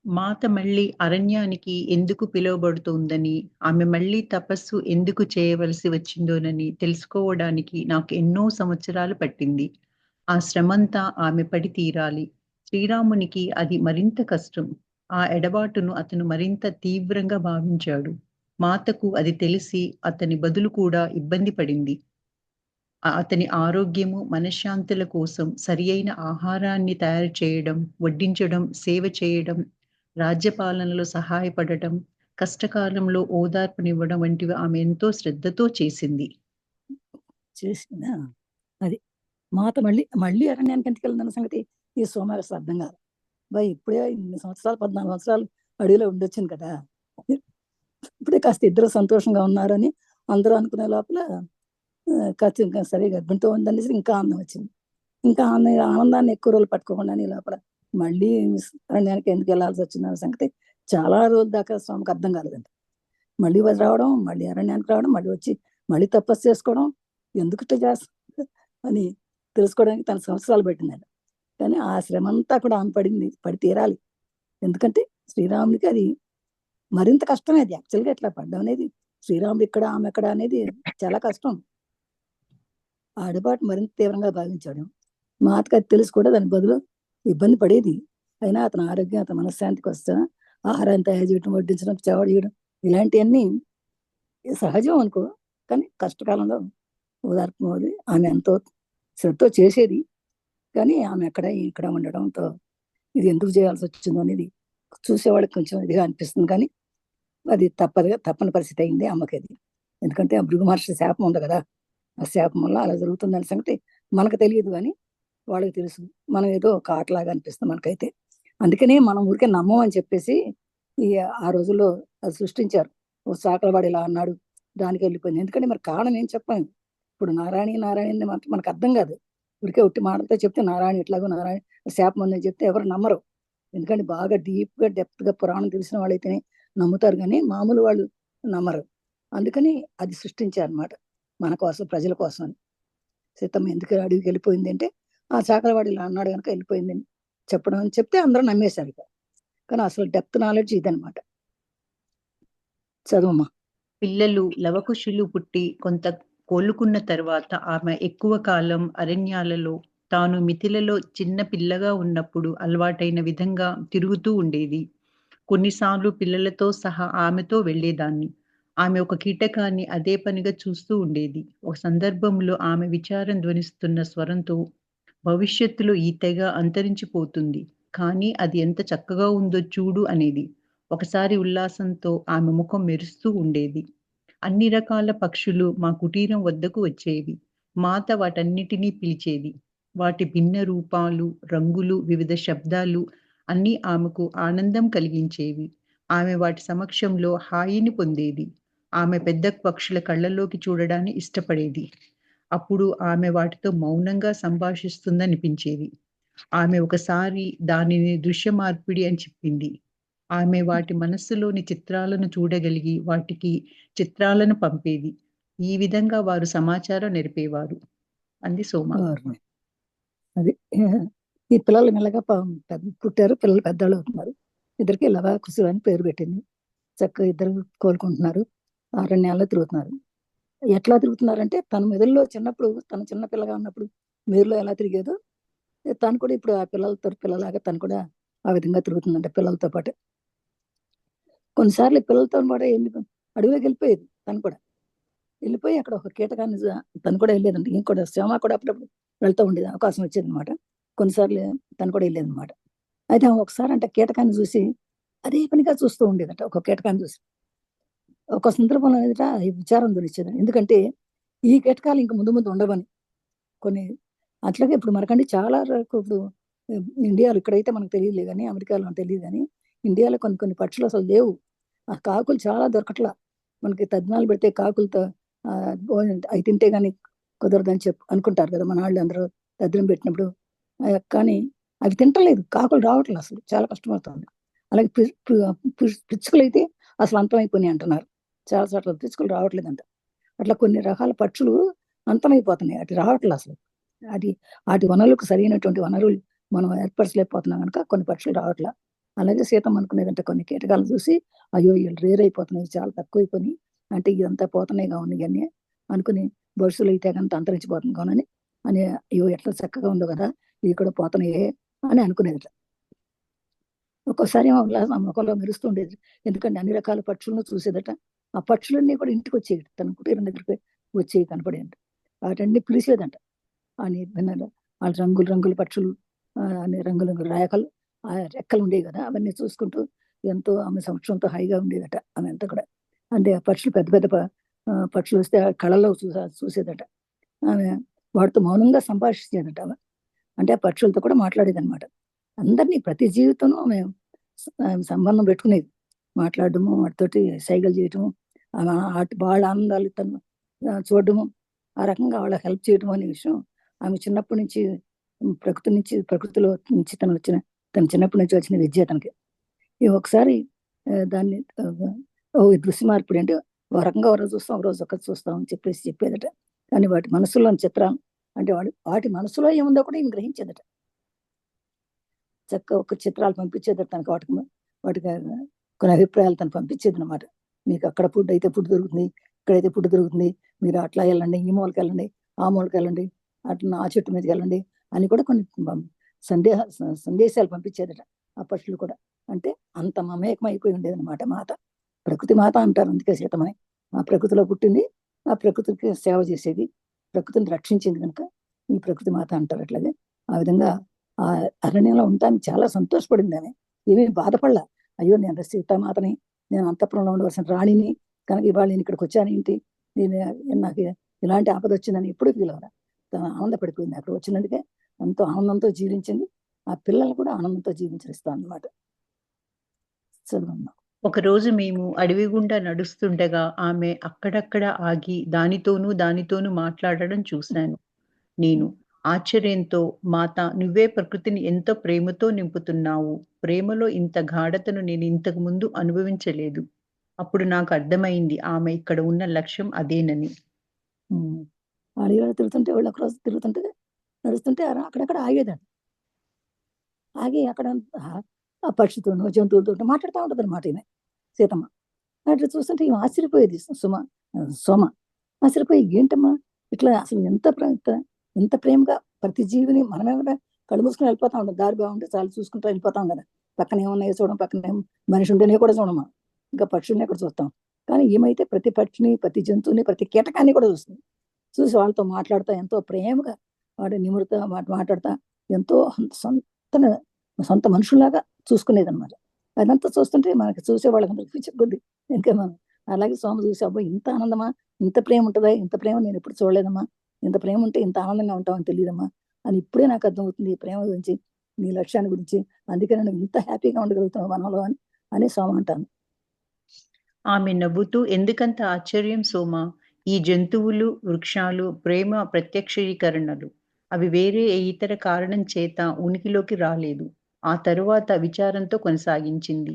మాత మళ్ళీ అరణ్యానికి ఎందుకు పిలువబడుతోందని, ఆమె మళ్ళీ తపస్సు ఎందుకు చేయవలసి వచ్చిందోనని తెలుసుకోవడానికి నాకు ఎన్నో సంవత్సరాలు పట్టింది. ఆ శ్రమంతా ఆమె పడి తీరాలి. శ్రీరామునికి అది మరింత కష్టం. ఆ ఎడబాటును అతను మరింత తీవ్రంగా భావించాడు. మాతకు అది తెలిసి అతని బదులు కూడా ఇబ్బంది పడింది. అతని ఆరోగ్యము, మనశ్శాంతుల కోసం సరియైన ఆహారాన్ని తయారు చేయడం, వడ్డించడం, సేవ చేయడం, రాజ్యపాలనలో సహాయపడటం, కష్టకాలంలో ఓదార్పునివ్వడం వంటివి ఆమె ఎంతో శ్రద్ధతో చేసింది. చేసిందా? అది. మాత మళ్ళీ మళ్ళీ అరణ్యానికి ఎందుకెళ్ళిందన్న సంగతి ఈ సోమవారం అసలు అర్థం కాదు. ఇప్పుడే ఇన్ని సంవత్సరాలు 14 సంవత్సరాలు అడవిలో ఉండొచ్చింది కదా! ఇప్పుడే కాస్త ఇద్దరు సంతోషంగా ఉన్నారని అందరూ అనుకునే లోపల ఖచ్చితంగా సరే గర్భిణితో ఉందనేసి ఇంకా ఆనందం వచ్చింది. ఇంకా ఆనందాన్ని ఎక్కువ రోజులు పట్టుకోకుండా ఈ లోపల మళ్ళీ అరణ్యానికి ఎందుకు వెళ్ళాల్సి వచ్చిందన్న సంగతి చాలా రోజుల దాకా స్వామికి అర్థం కాలేదంట. మళ్ళీ రావడం, మళ్ళీ అరణ్యానికి రావడం, మళ్ళీ వచ్చి మళ్ళీ తపస్సు చేసుకోవడం, ఎందుకు ఇట్లా చేస్తుంది అని తెలుసుకోవడానికి తన సంవత్సరాలు పెట్టిందంట. కానీ ఆ శ్రమ అంతా కూడా ఆమె పడి తీరాలి. ఎందుకంటే శ్రీరాముడికి అది మరింత కష్టమే. అది యాక్చువల్గా ఇట్లా పడ్డం అనేది శ్రీరాముడు ఇక్కడ ఆమె ఎక్కడ అనేది చాలా కష్టం. ఆ అడబాటు మరింత తీవ్రంగా భావించాడు. మాతకు అది తెలిసి కూడా దాని బదులు ఇబ్బంది పడేది. అయినా అతని ఆరోగ్యం, అతని మనశ్శాంతికి వస్తా ఆహారాన్ని తయారు చేయడం, వడ్డించడం, చవడ చేయడం ఇలాంటివన్నీ సహజం అనుకో. కానీ కష్టకాలంలో ఓదార్పు ఆమె ఎంతో శ్రద్ధతో చేసేది. కానీ ఆమె అక్కడ ఇక్కడ ఉండడంతో ఇది ఎందుకు చేయాల్సి వచ్చిందో అనేది చూసేవాళ్ళకి కొంచెం ఇదిగా అనిపిస్తుంది. కానీ అది తప్పని పరిస్థితి అయింది అమ్మకి. అది ఎందుకంటే ఆ భృగు మహర్షి శాపం ఉంది కదా, ఆ శాపం వల్ల అలా జరుగుతుందనే సంగతి మనకు తెలియదు, కానీ వాళ్ళకి తెలుసు. మనం ఏదో ఒక ఆటలాగా అనిపిస్తుంది మనకైతే. అందుకనే మనం ఊరికే నమ్మం అని చెప్పేసి ఆ రోజుల్లో అది సృష్టించారు. ఓ సాకలవాడు ఇలా అన్నాడు, దానికి వెళ్ళిపోయింది. ఎందుకంటే మరి కారణం ఏం చెప్పాను. ఇప్పుడు నారాయణ మనకు అర్థం కాదు. ఊరికే ఒట్టి మాటలతో చెప్తే నారాయణ ఇట్లాగో నారాయణ శాపం ఉందని చెప్తే ఎవరు నమ్మరు. ఎందుకంటే బాగా డీప్గా డెప్త్గా పురాణం తెలిసిన వాళ్ళైతేనే నమ్ముతారు, కానీ మామూలు వాళ్ళు నమ్మరు. అందుకని అది సృష్టించారు అనమాట మన కోసం, ప్రజల కోసం అని. సీతమ్మ ఎందుకు అడవికి వెళ్ళిపోయింది అంటే ఆ చాకలవాడు ఇలా అన్నాడు కనుక వెళ్ళిపోయిందని చెప్పడం అని చెప్తే అందరూ నమ్మేశారు. ఇక కానీ అసలు డెప్త్ నాలెడ్జ్ ఇదనమాట. చదువమ్మా. పిల్లలు లవకుశులు పుట్టి కొంత కోలుకున్న తర్వాత ఆమె ఎక్కువ కాలం అరణ్యాలలో తాను మిథిలలో చిన్న పిల్లగా ఉన్నప్పుడు అలవాటైన విధంగా తిరుగుతూ ఉండేది. కొన్నిసార్లు పిల్లలతో సహా ఆమెతో వెళ్ళేదాన్ని. ఆమె ఒక కీటకాన్ని అదే పనిగా చూస్తూ ఉండేది. ఒక సందర్భంలో ఆమె విచారం ధ్వనిస్తున్న స్వరంతో, భవిష్యత్తులో ఈ తెగ అంతరించిపోతుంది. కానీ అది ఎంత చక్కగా ఉందో చూడు అనేది. ఒకసారి ఉల్లాసంతో ఆమె ముఖం మెరుస్తూ ఉండేది. అన్ని రకాల పక్షులు మా కుటీరం వద్దకు వచ్చేవి. మాత వాటన్నిటినీ పిలిచేది. వాటి భిన్న రూపాలు, రంగులు, వివిధ శబ్దాలు అన్నీ ఆమెకు ఆనందం కలిగించేవి. ఆమె వాటి సమక్షంలో హాయిని పొందేది. ఆమె పెద్ద పక్షుల కళ్ళలోకి చూడడాన్ని ఇష్టపడేది. అప్పుడు ఆమె వాటితో మౌనంగా సంభాషిస్తుందనిపించేది. ఆమె ఒకసారి దానిని దృశ్య మార్పిడి అని చెప్పింది. ఆమె వాటి మనస్సులోని చిత్రాలను చూడగలిగి వాటికి చిత్రాలను పంపేది. ఈ విధంగా వారు సమాచారం నెరిపేవారు. అంది సోమ. అది ఈ పిల్లలు మెల్లగా పుట్టారు. పిల్లలు పెద్దవాళ్ళు అవుతున్నారు. ఇద్దరికి లవ కుసు అని పేరు పెట్టింది. చక్కగా ఇద్దరు కోలుకుంటున్నారు. అరణ్యాల్లో తిరుగుతున్నారు. ఎట్లా తిరుగుతున్నారంటే తన మెదడులో చిన్నప్పుడు, తన చిన్న పిల్లగా ఉన్నప్పుడు మీరులో ఎలా తిరిగేదో తను కూడా ఇప్పుడు ఆ పిల్లలాగా తను కూడా ఆ విధంగా తిరుగుతుందంట పిల్లలతో పాటు. కొన్నిసార్లు పిల్లలతో కూడా అడవిలోకి వెళ్ళిపోయేది. తను కూడా వెళ్ళిపోయి అక్కడ ఒక కీటకాన్ని తను కూడా వెళ్ళేదండి. ఇంకోటి శ్యామ కూడా అప్పుడప్పుడు వెళ్తూ ఉండేది, అవకాశం వచ్చేది అనమాట. కొన్నిసార్లు తను కూడా వెళ్ళేది అనమాట. అయితే ఒకసారి అంటే కీటకాన్ని చూసి అదే పనిగా చూస్తూ ఉండేదట. ఒక కీటకాన్ని చూసి ఒక సందర్భంలో ఎదుట విచారం ధరించేదని. ఎందుకంటే ఈ కీటకాలు ఇంక ముందు ముందు ఉండవని. కొన్ని అట్లాగే ఇప్పుడు మనకంటే చాలా ఇప్పుడు ఇండియాలో ఇక్కడైతే మనకు తెలియలే, కానీ అమెరికాలో తెలియదు, కానీ ఇండియాలో కొన్ని కొన్ని పక్షులు అసలు లేవు. ఆ కాకులు చాలా దొరకట్లా. మనకి తద్దినాలు పెడితే కాకులతో అవి తింటే కానీ కుదరదని అనుకుంటారు కదా మన వాళ్ళు అందరూ తద్దినం పెట్టినప్పుడు. కానీ అవి తింటలేదు, కాకులు రావట్లేదు, అసలు చాలా కష్టమవుతుంది. అలాగే పిచ్చుకలు అయితే అసలు అంతమైపోయినాయి అంటున్నారు. చాలా చోట్ల పిచ్చుకలు రావట్లేదంట. అట్లా కొన్ని రకాల పక్షులు అంతమైపోతున్నాయి, అటు రావట్లేదు అసలు. వాటి వనరులకు సరైనటువంటి వనరులు మనం ఏర్పరచలేకపోతున్నాం కనుక కొన్ని పక్షులు రావట్లా. అలాగే సీతమ్మ అనుకునేదంటే కొన్ని కీటకాలను చూసి అయ్యో వీళ్ళు రేర్ అయిపోతున్నాయి, చాలా తక్కువైపోయి, అంటే ఇదంతా పోతున్నాయి కావుని ఇవన్నీ అనుకుని భవిష్యత్తులో అయితే కనుక అంతరించిపోతుంది కానని అని అయ్యో ఎట్లా చక్కగా ఉందో కదా ఇవి కూడా పోతున్నాయే అని అనుకునేది. ఒక్కోసారి ఏమో ఆ మొక్కలో మెరుస్తూ ఉండేది, ఎందుకంటే అన్ని రకాల పక్షులను చూసేదట. ఆ పక్షులన్నీ కూడా ఇంటికి వచ్చేవి, తన కుటీరం దగ్గరికి వచ్చేవి కనపడేయంట. వాటన్ని పిలిచేదంట అని విన్నాడు. వాళ్ళ రంగులు రంగుల పక్షులు, అన్ని రంగుల రంగుల రేఖలు, ఆ రెక్కలు ఉండేవి కదా, అవన్నీ చూసుకుంటూ ఎంతో ఆమె సంవత్సరంతో హాయిగా ఉండేదట ఆమె అంతా కూడా. అంటే ఆ పక్షులు పెద్ద పెద్ద పక్షులు వస్తే ఆ కళలో చూసేదట. ఆమె వాటితో మౌనంగా సంభాషించేదట ఆమె. అంటే ఆ పక్షులతో కూడా మాట్లాడేదన్నమాట. అందరినీ ప్రతి జీవితంలో ఆమె సంబంధం పెట్టుకునేది, మాట్లాడడము, వాటితోటి సైగలు చేయటము, వాళ్ళ ఆనందాలు తను చూడడము, ఆ రకంగా వాళ్ళకి హెల్ప్ చేయడం అనే విషయం ఆమె చిన్నప్పటి నుంచి ప్రకృతిలో నుంచి తన చిన్నప్పటి నుంచి వచ్చిన విద్య తనకి. ఒకసారి దాన్ని దృశ్య మార్పిడి అంటే ఒక రకంగా ఒక రోజు చూస్తాం, ఒక రోజు ఒకటి చూస్తాం అని చెప్పేదట. కానీ వాటి మనసులోని చిత్రాలు అంటే వాటి మనసులో ఏముందో కూడా ఈమె గ్రహించేదట. చక్కగా ఒక చిత్రాలు పంపించేదట తనకు, వాటికి కొన్ని అభిప్రాయాలు తను పంపించేది అనమాట. మీకు అక్కడ ఫుడ్ అయితే ఫుడ్ దొరుకుతుంది, ఇక్కడైతే ఫుడ్ దొరుకుతుంది, మీరు అట్లా వెళ్ళండి, ఈ మూలకి వెళ్ళండి, ఆ మూలకి వెళ్ళండి, అట్లా ఆ చెట్టు మీదకి వెళ్ళండి అని కూడా కొన్ని సందేశాలు పంపించేదట ఆ పక్షులు కూడా. అంటే అంత మమేకం అయిపోయి ఉండేది అనమాట మాత. ప్రకృతి మాత అంటారు అందుకే సీతమని. ఆ ప్రకృతిలో పుట్టింది, ఆ ప్రకృతికి సేవ చేసేది, ప్రకృతిని రక్షించింది కనుక ఈ ప్రకృతి మాత అంటారు. అట్లాగే ఆ విధంగా ఆ అరణ్యంలో ఉంటానికి చాలా సంతోషపడింది ఆమె. ఏమీ బాధపడలా, అయ్యో నేను సీతామాతని, నేను అంతఃపురంలో ఉండవలసిన రాణిని కనుక ఇవాళ నేను ఇక్కడికి వచ్చాను ఏంటి, నాకు ఇలాంటి ఆపద వచ్చిందని ఎప్పుడు ఫీల్ అవ్వరా. తను ఆనందపడిపోయింది అక్కడ వచ్చినందుకే, ఎంతో ఆనందంతో జీవించింది. ఆ పిల్లలు కూడా ఆనందంతో జీవించరిస్తాను అనమాట. చదువున్నాం. ఒకరోజు మేము అడవి గుండా నడుస్తుండగా ఆమె అక్కడక్కడ ఆగి దానితోనూ మాట్లాడడం చూశాను. నేను ఆశ్చర్యంతో, మాత, నువ్వే ప్రకృతిని ఎంతో ప్రేమతో నింపుతున్నావు. ప్రేమలో ఇంత గాఢతను నేను ఇంతకు ముందు అనుభవించలేదు. అప్పుడు నాకు అర్థమైంది ఆమె ఇక్కడ ఉన్న లక్ష్యం అదేనని. అడవిలో తిరుగుతుంటే వాళ్ళు ఒకరోజు నడుస్తుంటే అక్కడక్కడ ఆగేదాన్ని. ఆగి అక్కడ ఆ పక్షితోనో జంతువులతో మాట్లాడుతూ ఉంటుంది అనమాట ఈమె సీతమ్మ. అట్లా చూస్తుంటే ఈమె ఆశ్చర్యపోయేది సోమ. ఆశ్చర్యపోయి ఏంటమ్మా ఇట్లా అసలు ఎంత ప్రేమగా ప్రతి జీవిని మనమేమైనా కళ్ళు మూసుకుని వెళ్ళిపోతా ఉంటాం, దారి బాగుంటే చాలా చూసుకుంటూ వెళ్ళిపోతాం కదా, పక్కన ఏమన్నాయో చూడం, పక్కన మనిషి ఉంటేనే కూడా చూడమా, ఇంకా పక్షుల్ని కూడా చూస్తాం. కానీ ఏమైతే ప్రతి పక్షిని, ప్రతి జంతువుని, ప్రతి కీటకాన్ని కూడా చూస్తుంది. చూసి వాళ్ళతో మాట్లాడుతా ఎంతో ప్రేమగా వాడు నిమురుతా మాట్లాడతా ఎంతో సొంత మనుషుల్లాగా చూసుకునేది అనమాట. అదంతా చూస్తుంటే మనకి చూసే వాళ్ళకి పిచ్చెక్కుద్ది. ఇంకా మనం అలాగే సోమ చూసి అబ్బో ఇంత ఆనందమా, ఇంత ప్రేమ ఉంటుందా, ఇంత ప్రేమ నేను ఎప్పుడు చూడలేదమ్మా, ఇంత ప్రేమ ఉంటే ఇంత ఆనందంగా ఉంటామని తెలియదమ్మా అని ఇప్పుడే నాకు అర్థమవుతుంది ఈ ప్రేమ గురించి, నీ లక్ష్యాన్ని గురించి, అందుకే నేను ఇంత హ్యాపీగా ఉండగలుగుతాను వనంలో అని సోమ అంటాను. ఆమె నవ్వుతూ, ఎందుకంత ఆశ్చర్యం సోమ? ఈ జంతువులు, వృక్షాలు ప్రేమ ప్రత్యక్షీకరణలు. అవి వేరే ఏ ఇతర కారణం చేత ఉనికిలోకి రాలేదు. ఆ తరువాత విచారంతో కొనసాగించింది.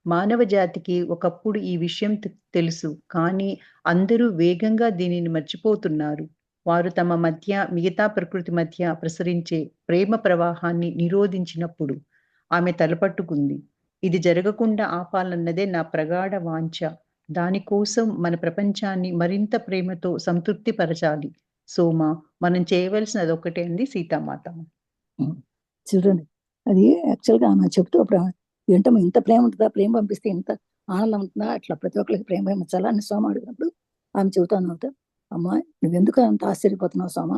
మానవ జాతికి ఒకప్పుడు ఈ విషయం తెలుసు. కానీ అందరూ వేగంగా దీనిని మర్చిపోతున్నారు. వారు తమ మధ్య, మిగతా ప్రకృతి మధ్య ప్రసరించే ప్రేమ ప్రవాహాన్ని నిరోధించినప్పుడు ఆమె తలపట్టుకుంది. ఇది జరగకుండా ఆపాలన్నదే నా ప్రగాఢ వాంఛ. దానికోసం మన ప్రపంచాన్ని మరింత ప్రేమతో సంతృప్తి పరచాలి. సోమ, మనం చేయవలసినది అదొక్కటే అంది సీతామాత. చూడండి, అది యాక్చువల్గా ఆమె చెప్తూ అప్పుడు ఏంటమ్మా ఇంత ప్రేమ ఉంటుందా, ప్రేమ పంపిస్తే ఇంత ఆనందం ఉంటుందా, అట్లా ప్రతి ఒక్కరికి ప్రేమ పంపించాలా అని సోమ అడిగినప్పుడు ఆమె చెబుతాను అవుతా, అమ్మా నువ్వెందుకు అంత ఆశ్చర్యపోతున్నావు సోమ,